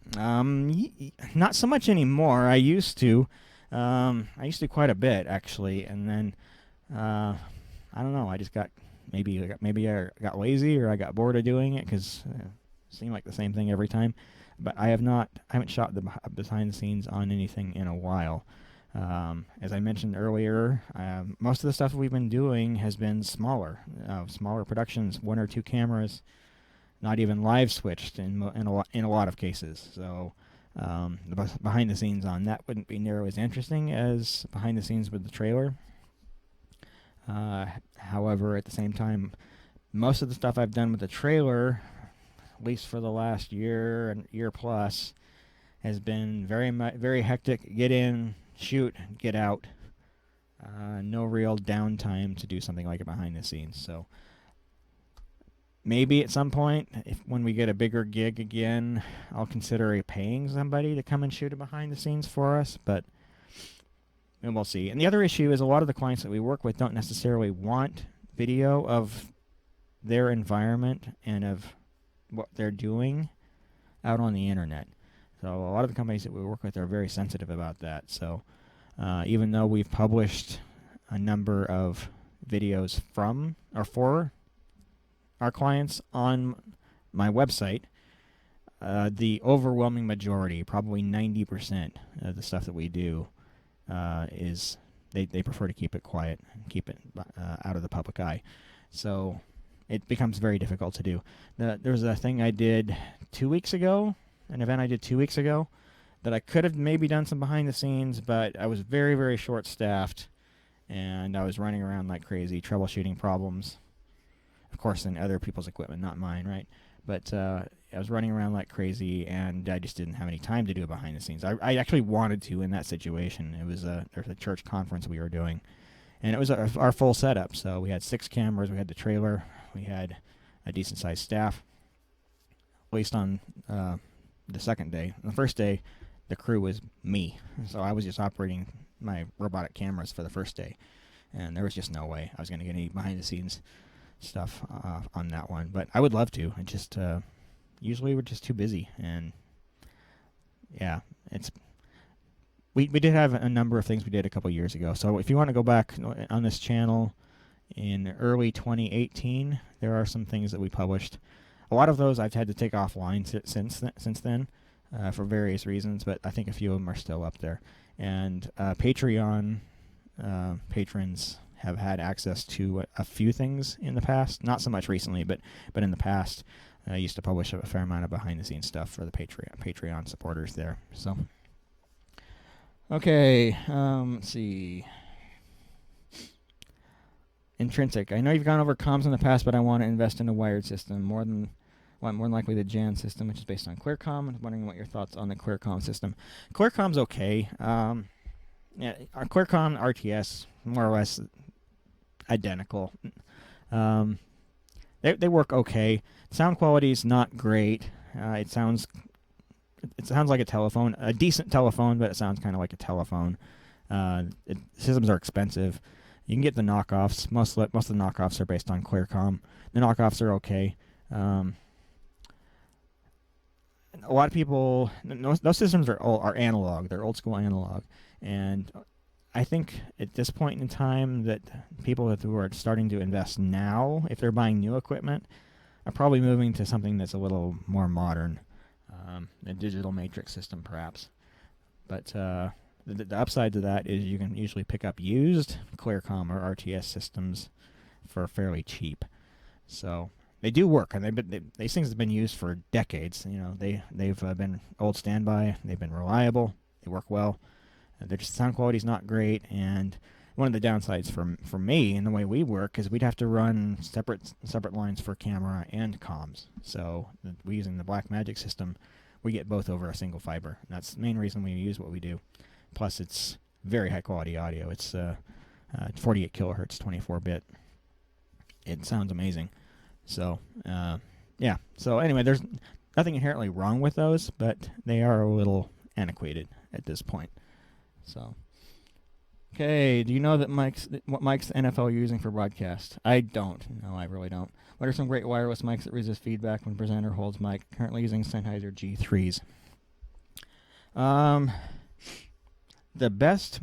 Not so much anymore. I used to quite a bit, actually, and then I don't know. I just got maybe I got lazy, or I got bored of doing it because it seemed like the same thing every time. But I haven't shot the behind the scenes on anything in a while. As I mentioned earlier, most of the stuff we've been doing has been smaller productions, 1 or 2 cameras, not even live switched in a lot of cases. So the behind the scenes on that wouldn't be nearly as interesting as behind the scenes with the trailer. However, at the same time, most of the stuff I've done with the trailer, at least for the last year and year plus, has been very hectic. Get in, shoot, get out. No real downtime to do something like it behind the scenes. So maybe at some point, when we get a bigger gig again, I'll consider paying somebody to come and shoot it behind the scenes for us, but we'll see. And the other issue is a lot of the clients that we work with don't necessarily want video of their environment and of what they're doing out on the internet. So a lot of the companies that we work with are very sensitive about that. So even though we've published a number of videos from or for our clients on my website, the overwhelming majority, probably 90% of the stuff that we do is they prefer to keep it quiet and keep it out of the public eye. So it becomes very difficult to do. There was a thing I did 2 weeks ago, an event I did 2 weeks ago, that I could have maybe done some behind the scenes, but I was very, very short staffed, and I was running around like crazy, troubleshooting problems. Of course, in other people's equipment, not mine, right? But I was running around like crazy, and I just didn't have any time to do it behind the scenes. I actually wanted to in that situation. It was there was a church conference we were doing, and it was our full setup. So we had 6 cameras, we had the trailer, we had a decent sized staff. At least on the second day. The first day, the crew was me, so I was just operating my robotic cameras for the first day, and there was just no way I was going to get any behind the scenes stuff on that one. But I would love to. I just usually we're just too busy, and yeah, we did have a number of things we did a couple years ago. So if you want to go back on this channel in early 2018, there are some things that we published. A lot of those I've had to take offline since then for various reasons, but I think a few of them are still up there. And Patreon patrons have had access to a few things in the past. Not so much recently, but in the past, I used to publish a fair amount of behind-the-scenes stuff for the Patreon supporters there. So, okay, let's see. Intrinsic. I know you've gone over comms in the past, but I want to invest in a wired system more than likely the Jan system, which is based on ClearComm. I'm wondering what your thoughts on the ClearComm system. ClearComm's okay. Yeah, our ClearComm RTS more or less identical. They work okay. Sound quality is not great. It sounds like a telephone, a decent telephone, but it sounds kind of like a telephone. Systems are expensive. You can get the knockoffs. Most of the knockoffs are based on ClearComm. The knockoffs are okay. A lot of people, those systems are analog. They're old school analog, and I think at this point in time that people who are starting to invest now, if they're buying new equipment, are probably moving to something that's a little more modern, a digital matrix system perhaps. But the upside to that is you can usually pick up used ClearComm or RTS systems for fairly cheap. So they do work, and these things have been used for decades. You know, they've been old standby. They've been reliable. They work well. Their sound quality is not great, and one of the downsides for me and the way we work is we'd have to run separate lines for camera and comms. So we using the Blackmagic system, we get both over a single fiber. And that's the main reason we use what we do. Plus, it's very high quality audio. It's 48 kilohertz, 24-bit. It sounds amazing. So yeah. So anyway, there's nothing inherently wrong with those, but they are a little antiquated at this point. So, okay, do you know what mics the NFL are using for broadcast? I don't. No, I really don't. What are some great wireless mics that resist feedback when presenter holds mic? Currently using Sennheiser G3s. The best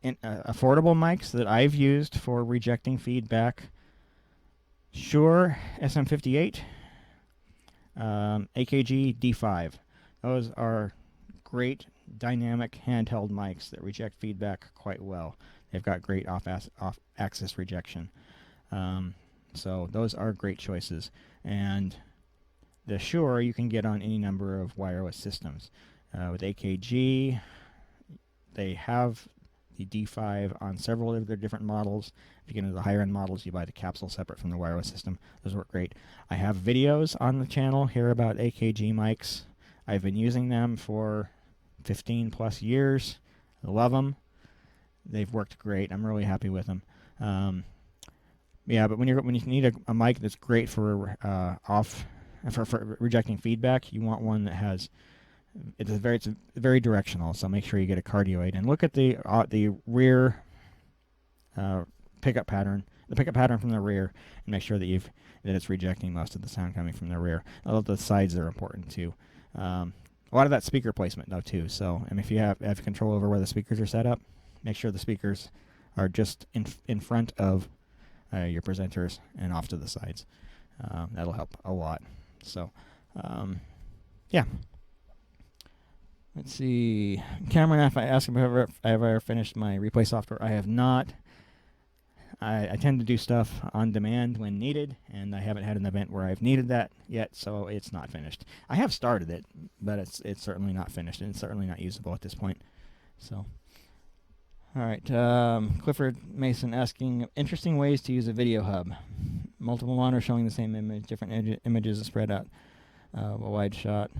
affordable mics that I've used for rejecting feedback, Shure SM58, AKG D5. Those are great dynamic handheld mics that reject feedback quite well. They've got great off-axis rejection. So those are great choices. And the Shure you can get on any number of wireless systems. With AKG, they have the D5 on several of their different models. If you get into the higher end models, you buy the capsule separate from the wireless system. Those work great. I have videos on the channel here about AKG mics. I've been using them for 15 plus years. I love them. They've worked great. I'm really happy with them. Yeah, but when you need a mic that's great for for rejecting feedback, you want one that has it's very directional. So make sure you get a cardioid and look at the rear pickup pattern, the pickup pattern from the rear, and make sure that it's rejecting most of the sound coming from the rear. Although the sides are important too. A lot of that speaker placement though too. So, and if you have control over where the speakers are set up, make sure the speakers are just in front of your presenters and off to the sides. That'll help a lot. So, yeah. Let's see. Cameron F. I asked him if I have ever finished my replay software. I have not. I tend to do stuff on demand when needed, and I haven't had an event where I've needed that yet, so it's not finished. I have started it, but it's certainly not finished, and it's certainly not usable at this point. So, all right. Clifford Mason asking, interesting ways to use a video hub. Multiple monitors showing the same image, different images spread out, a wide shot.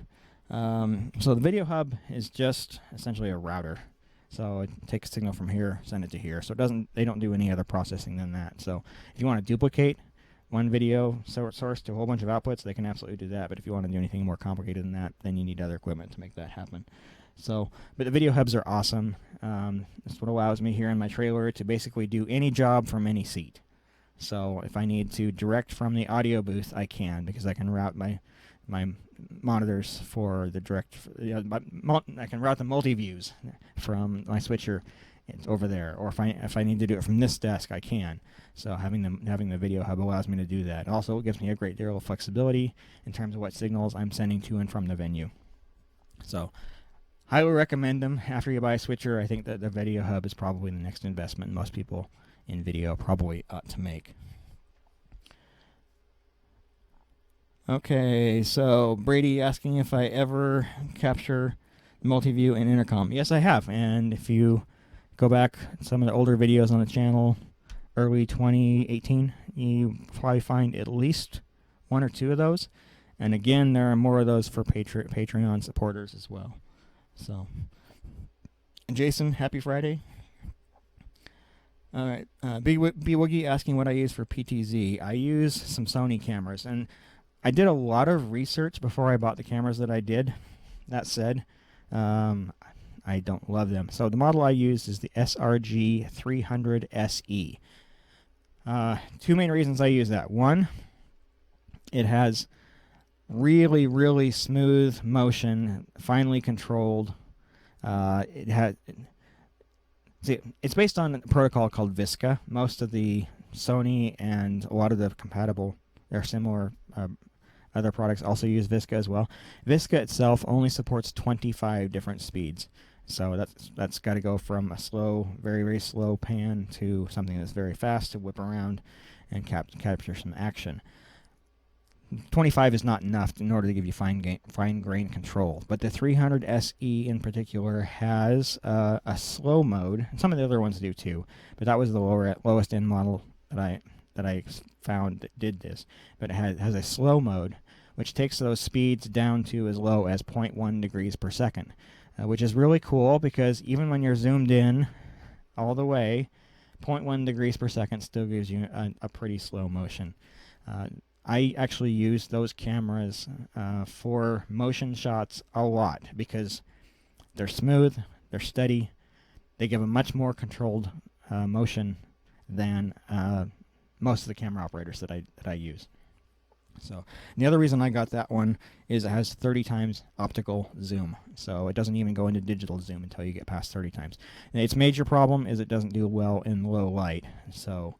So the video hub is just essentially a router. So it takes a signal from here, send it to here. So they don't do any other processing than that. So if you want to duplicate one video source to a whole bunch of outputs, they can absolutely do that. But if you want to do anything more complicated than that, then you need other equipment to make that happen. So, but the video hubs are awesome. That's what allows me here in my trailer to basically do any job from any seat. So if I need to direct from the audio booth, I can, because I can route my monitors for the direct. I can route the multi-views from my switcher. It's over there. Or if I need to do it from this desk, I can. So having the video hub allows me to do that. Also, it gives me a great deal of flexibility in terms of what signals I'm sending to and from the venue. So highly recommend them. After you buy a switcher, I think that the video hub is probably the next investment most people in video probably ought to make. Okay, so Brady asking if I ever capture multi-view in intercom. Yes, I have. And if you go back some of the older videos on the channel, early 2018, you probably find at least one or two of those. And again, there are more of those for Patreon supporters as well. So, Jason, happy Friday. All right, B-Woogie asking what I use for PTZ. I use some Sony cameras, and I did a lot of research before I bought the cameras that I did. That said, I don't love them. So the model I use is the SRG 300 SE. Two main reasons I use that. One, it has really, really smooth motion, finely controlled. It's based on a protocol called Visca. Most of the Sony and a lot of the compatible, they're similar other products also use Visca as well. Visca itself only supports 25 different speeds. So that's got to go from a slow, very, very slow pan to something that's very fast to whip around and capture some action. 25 is not enough in order to give you fine grain control. But the 300 SE in particular has a slow mode. Some of the other ones do too, but that was the lowest end model that I found that did this. But it has a slow mode, which takes those speeds down to as low as 0.1 degrees per second, which is really cool because even when you're zoomed in all the way, 0.1 degrees per second still gives you a pretty slow motion. I actually use those cameras for motion shots a lot because they're smooth, they're steady, they give a much more controlled motion than most of the camera operators that I use. So the other reason I got that one is it has 30 times optical zoom, so it doesn't even go into digital zoom until you get past 30 times. And its major problem is it doesn't do well in low light. So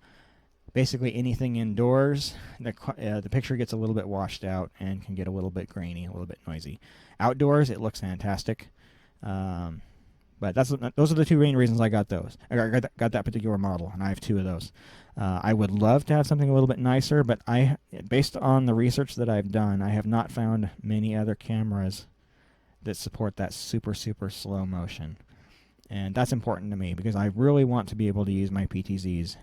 basically anything indoors, the picture gets a little bit washed out and can get a little bit grainy, a little bit noisy. Outdoors, it looks fantastic. But those are the two main reasons I got those. I got that particular model, and I have two of those. I would love to have something a little bit nicer, but based on the research that I've done, I have not found many other cameras that support that super, super slow motion. And that's important to me because I really want to be able to use my PTZs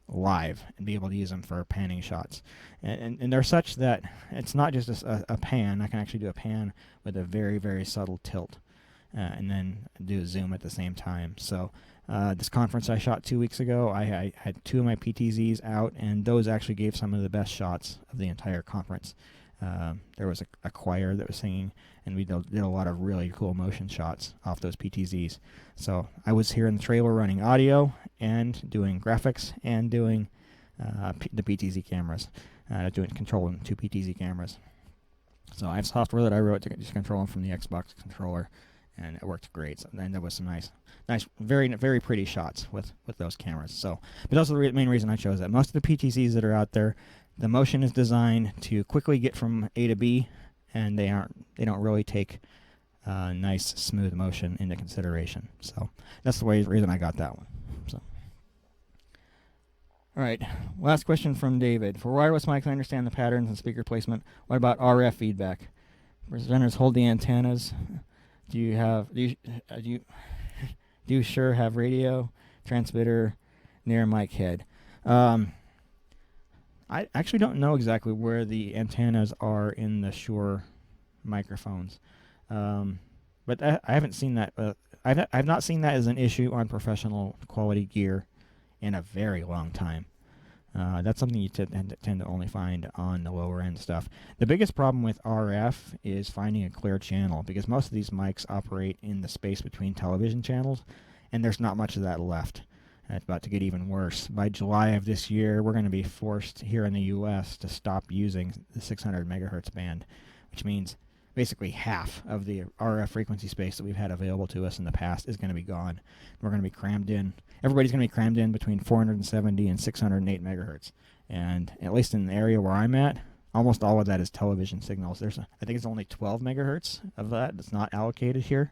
live and be able to use them for panning shots. And they're such that it's not just a pan. I can actually do a pan with a very, very subtle tilt. And then do a zoom at the same time. So this conference I shot 2 weeks ago, I had two of my PTZs out, and those actually gave some of the best shots of the entire conference. There was a choir that was singing, and we did a lot of really cool motion shots off those PTZs. So I was here in the trailer running audio and doing graphics and doing the PTZ cameras, controlling two PTZ cameras. So I have software that I wrote to just control them from the Xbox controller. And it worked great. So, and there was some nice, very, very pretty shots with those cameras. So, but that's the main reason I chose that. Most of the PTZs that are out there, the motion is designed to quickly get from A to B, and they don't really take nice, smooth motion into consideration. So that's the reason I got that one. So, All right, last question from David. For wireless mics, I understand the patterns and speaker placement. What about RF feedback? Presenters hold the antennas. Do you sure have radio transmitter near mic head? I actually don't know exactly where the antennas are in the Shure microphones, but I haven't seen that. I've not seen that as an issue on professional quality gear in a very long time. That's something you tend to only find on the lower end stuff. The biggest problem with RF is finding a clear channel, because most of these mics operate in the space between television channels, and there's not much of that left. And it's about to get even worse. By July of this year, we're going to be forced here in the U.S. to stop using the 600 megahertz band, which means basically half of the RF frequency space that we've had available to us in the past is going to be gone. We're going to be crammed in. Everybody's going to be crammed in between 470 and 608 megahertz. And at least in the area where I'm at, almost all of that is television signals. I think it's only 12 megahertz of that that's not allocated here.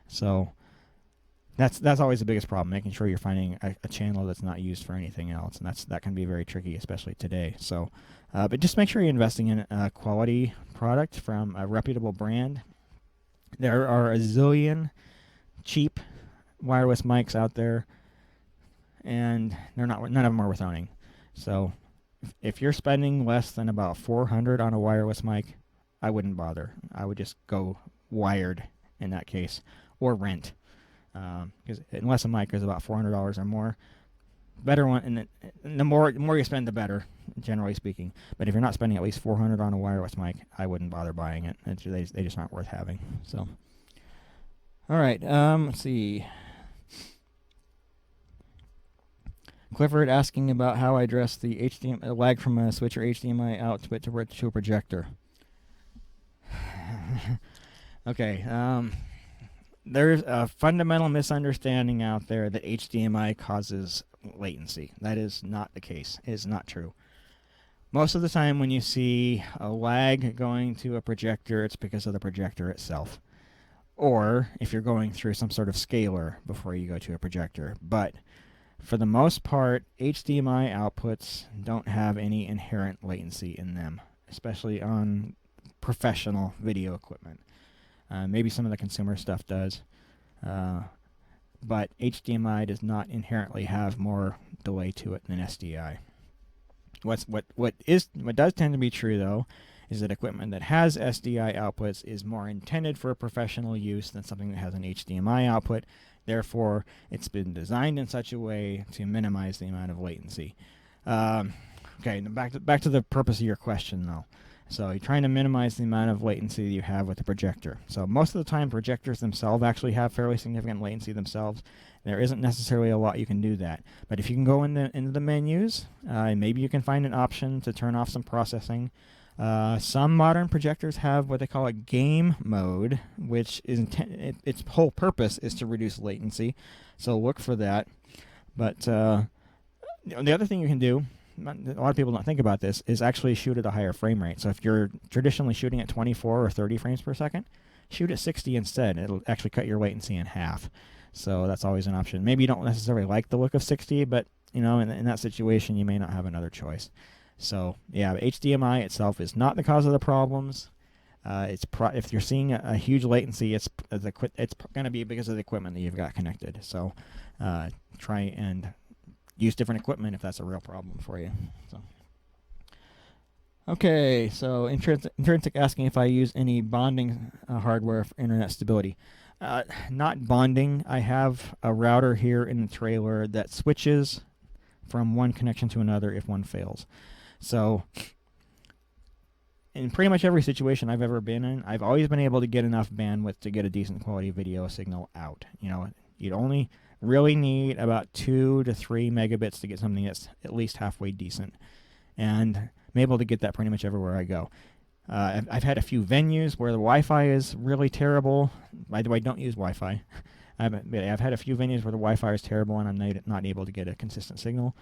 So that's always the biggest problem, making sure you're finding a channel that's not used for anything else, and that can be very tricky, especially today. So, but just make sure you're investing in a quality product from a reputable brand. There are a zillion cheap wireless mics out there, and none of them are worth owning. So, if you're spending less than about $400 on a wireless mic, I wouldn't bother. I would just go wired in that case, or rent. Because unless a mic is about $400 or more, better one, and the more you spend, the better, generally speaking. But if you're not spending at least $400 on a wireless mic, I wouldn't bother buying it. They just aren't worth having. So, all right, let's see. Clifford asking about how I address the HDMI lag from a switcher HDMI output to a projector. Okay. There's a fundamental misunderstanding out there that HDMI causes latency. That is not the case. It is not true. Most of the time when you see a lag going to a projector, it's because of the projector itself. Or if you're going through some sort of scaler before you go to a projector. But for the most part, HDMI outputs don't have any inherent latency in them, especially on professional video equipment. Maybe some of the consumer stuff does, but HDMI does not inherently have more delay to it than SDI. What does tend to be true, though, is that equipment that has SDI outputs is more intended for professional use than something that has an HDMI output. Therefore, it's been designed in such a way to minimize the amount of latency. Okay, back to the purpose of your question, though. So you're trying to minimize the amount of latency that you have with the projector. So most of the time, projectors themselves actually have fairly significant latency themselves. There isn't necessarily a lot you can do that. But if you can go into the menus, maybe you can find an option to turn off some processing. Some modern projectors have what they call a game mode, which is its whole purpose is to reduce latency. So look for that. But the other thing you can do, a lot of people don't think about this, is actually shoot at a higher frame rate. So if you're traditionally shooting at 24 or 30 frames per second, shoot at 60 instead. It'll actually cut your latency in half. So that's always an option. Maybe you don't necessarily like the look of 60, but in that situation, you may not have another choice. So yeah, HDMI itself is not the cause of the problems. If you're seeing a huge latency, it's going to be because of the equipment that you've got connected. So try and use different equipment if that's a real problem for you. So, okay, so Intrinsic asking if I use any bonding hardware for internet stability. Not bonding. I have a router here in the trailer that switches from one connection to another if one fails. So in pretty much every situation I've ever been in, I've always been able to get enough bandwidth to get a decent quality video signal out. You'd only really need about 2 to 3 megabits to get something that's at least halfway decent. And I'm able to get that pretty much everywhere I go. I've had a few venues where the Wi-Fi is really terrible. By the way, don't use Wi-Fi. I've had a few venues where the Wi-Fi is terrible and I'm not able to get a consistent signal.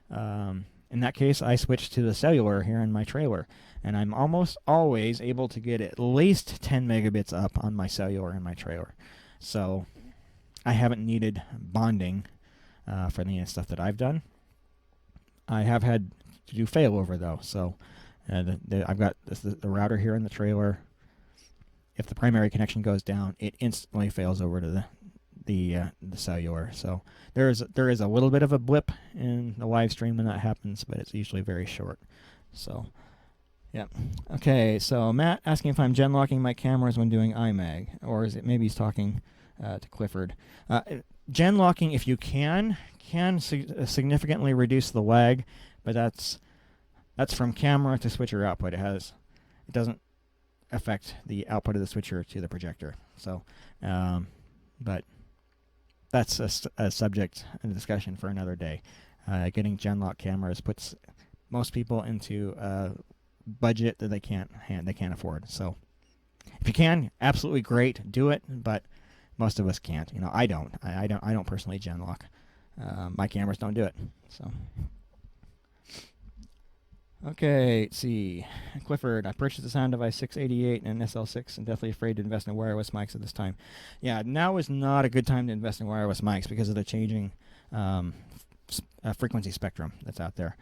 In that case, I switched to the cellular here in my trailer, and I'm almost always able to get at least 10 megabits up on my cellular in my trailer. So I haven't needed bonding for the stuff that I've done. I have had to do failover though. So I've got the router here in the trailer. If the primary connection goes down, it instantly fails over to the cellular. So there is a little bit of a blip in the live stream when that happens, but it's usually very short. So yeah. Okay, so Matt asking if I'm gen locking my cameras when doing iMag, or is it maybe he's talking to Clifford. Gen locking, if you can significantly reduce the lag, but that's from camera to switcher output. It doesn't affect the output of the switcher to the projector. So, but that's a subject and discussion for another day. Getting gen lock cameras puts most people into budget that they can't afford. So if you can, absolutely great, do it, but most of us can't. I don't personally gen lock. My cameras don't do it. So okay, let's see. Clifford, I purchased a Sound Device 688 and an SL6 and definitely afraid to invest in wireless mics at this time. Yeah, now is not a good time to invest in wireless mics because of the changing frequency spectrum that's out there.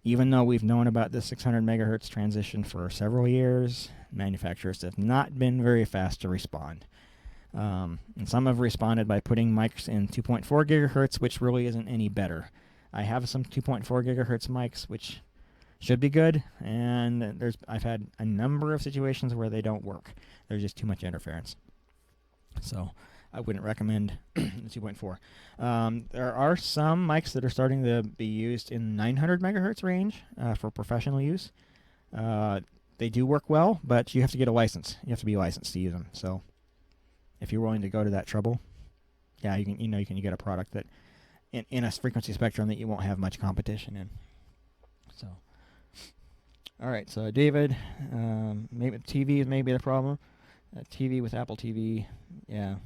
Even though we've known about the 600 megahertz transition for several years, manufacturers have not been very fast to respond. And some have responded by putting mics in 2.4 gigahertz, which really isn't any better. I have some 2.4 gigahertz mics, which should be good, and I've had a number of situations where they don't work. There's just too much interference. So I wouldn't recommend the 2.4. There are some mics that are starting to be used in 900 megahertz range for professional use. They do work well, but you have to get a license. You have to be licensed to use them. So if you're willing to go to that trouble, yeah, you can get a product that in a frequency spectrum that you won't have much competition in. So, all right. So David, maybe TV is maybe the problem. TV with Apple TV, yeah.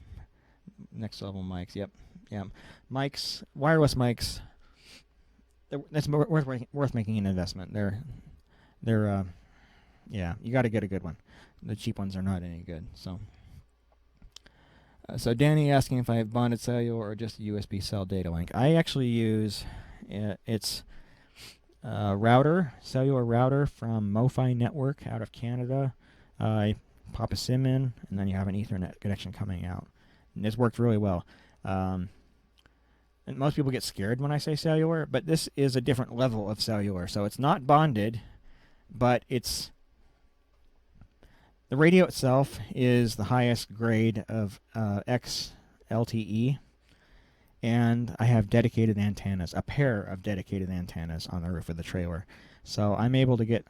Next level mics, yep. Yeah. Mics, wireless mics, that's worth making an investment. They're yeah, you got to get a good one. The cheap ones are not any good. So Danny asking if I have bonded cellular or just a USB cell data link. I actually use it's cellular router from MoFi Network out of Canada. I pop a SIM in, and then you have an Ethernet connection coming out. And it's worked really well. And most people get scared when I say cellular, but this is a different level of cellular. So it's not bonded, but the radio itself is the highest grade of XLTE, and I have dedicated antennas, a pair of dedicated antennas on the roof of the trailer. So I'm able to get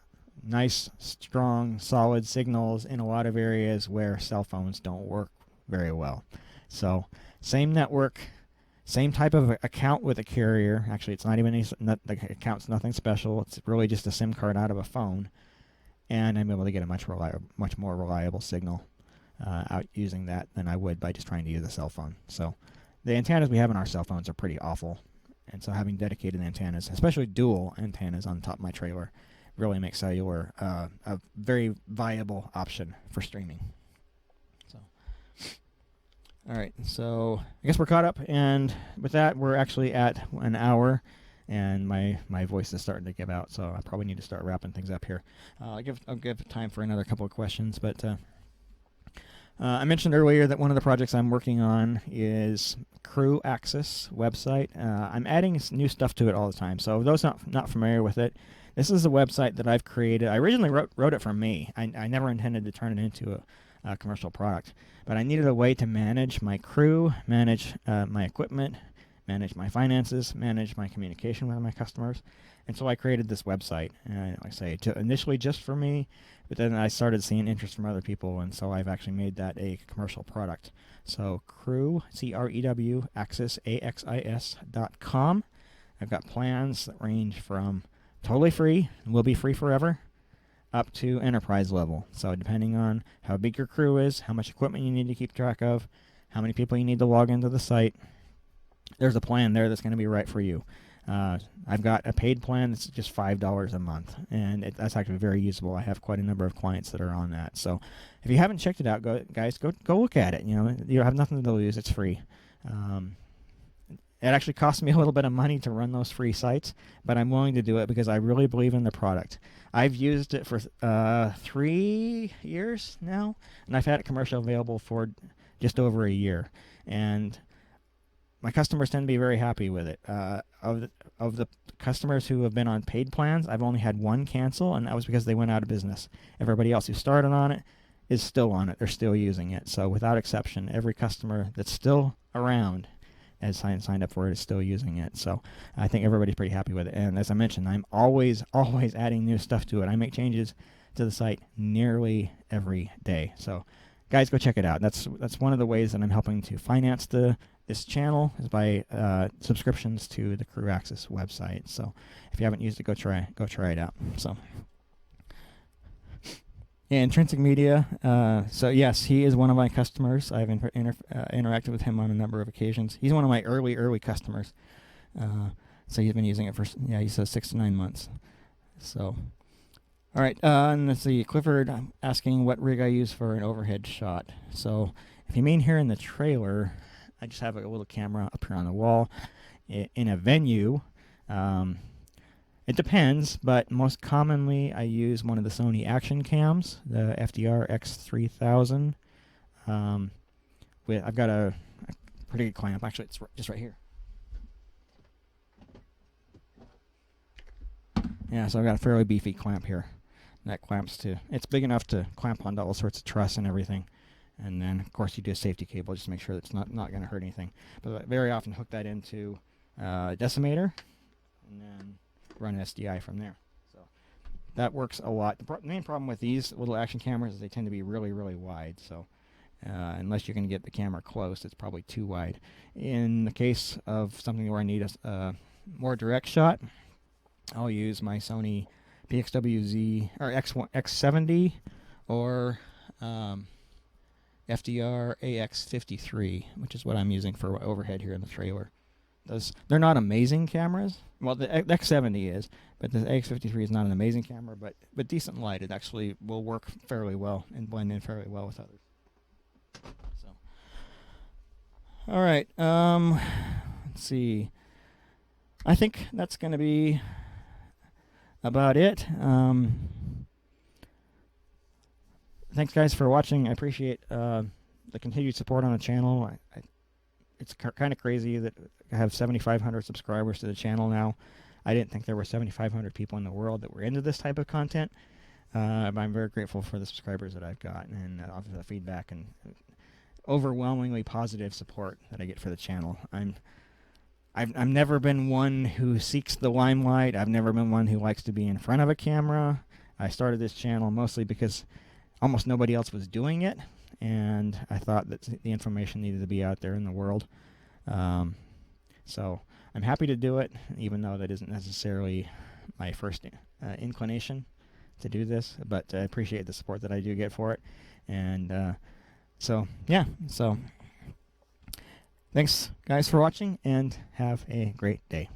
nice, strong, solid signals in a lot of areas where cell phones don't work very well. So same network, same type of account with a carrier. Actually, it's not even the account's nothing special. It's really just a SIM card out of a phone, and I'm able to get a much more reliable signal out using that than I would by just trying to use a cell phone. So the antennas we have in our cell phones are pretty awful, and so having dedicated antennas, especially dual antennas on top of my trailer, really makes cellular a very viable option for streaming. So, all right, so I guess we're caught up, and with that, we're actually at an hour, and my voice is starting to give out, so I probably need to start wrapping things up here. I'll give time for another couple of questions, but I mentioned earlier that one of the projects I'm working on is Crew Access website. I'm adding new stuff to it all the time, so those not familiar with it, this is a website that I've created. I originally wrote it for me. I never intended to turn it into a commercial product, but I needed a way to manage my crew, manage my equipment, manage my finances, manage my communication with my customers, and so I created this website. Like I say, initially just for me, but then I started seeing interest from other people, and so I've actually made that a commercial product. So Crew, CREW, Access, AXIS.com. I've got plans that range from totally free, and will be free forever, up to enterprise level. So depending on how big your crew is, how much equipment you need to keep track of, how many people you need to log into the site, there's a plan there that's going to be right for you. I've got a paid plan that's just $5 a month, and that's actually very usable. I have quite a number of clients that are on that. So if you haven't checked it out, guys, go look at it. You have nothing to lose. It's free. it actually costs me a little bit of money to run those free sites, but I'm willing to do it because I really believe in the product. I've used it for 3 years now, and I've had it commercial available for just over a year. And my customers tend to be very happy with it. Of the customers who have been on paid plans, I've only had one cancel, and that was because they went out of business. Everybody else who started on it is still on it. They're still using it. So without exception, every customer that's still around as signed up for it is still using it. So I think everybody's pretty happy with it. And as I mentioned, I'm always adding new stuff to it. I make changes to the site nearly every day. So guys, go check it out. That's one of the ways that I'm helping to finance this channel is by subscriptions to the Crew Access website. So if you haven't used it, go try it out. So. Yeah, Intrinsic Media. So yes, he is one of my customers. I've interacted with him on a number of occasions. He's one of my early customers. So he's been using it for, he says 6 to 9 months. So, all right. And let's see, Clifford asking what rig I use for an overhead shot. So if you mean here in the trailer, I just have a little camera up here on the wall. In a venue, it depends, but most commonly I use one of the Sony action cams, the FDR X3000. I've got a pretty good clamp. Actually, it's just right here. Yeah, so I've got a fairly beefy clamp here. That clamps it's big enough to clamp onto all sorts of truss and everything. And then, of course, you do a safety cable just to make sure that it's not going to hurt anything. But I very often hook that into a decimator and then run SDI from there. So that works a lot. The main problem with these little action cameras is they tend to be really, really wide. So unless you can get the camera close, it's probably too wide. In the case of something where I need a more direct shot, I'll use my Sony PXWZ or X70 or FDR AX53, which is what I'm using for overhead here in the trailer. They're not amazing cameras. Well, the X70 is, but the AX53 is not an amazing camera, but decent light. It actually will work fairly well and blend in fairly well with others. So, all right. Let's see. I think that's going to be about it. Thanks, guys, for watching. I appreciate the continued support on the channel. It's kind of crazy that I have 7,500 subscribers to the channel now. I didn't think there were 7,500 people in the world that were into this type of content. But I'm very grateful for the subscribers that I've gotten and the feedback and overwhelmingly positive support that I get for the channel. I've never been one who seeks the limelight. I've never been one who likes to be in front of a camera. I started this channel mostly because almost nobody else was doing it, and I thought that the information needed to be out there in the world. So I'm happy to do it, even though that isn't necessarily my first inclination to do this, but I appreciate the support that I do get for it. And so thanks, guys, for watching, and have a great day.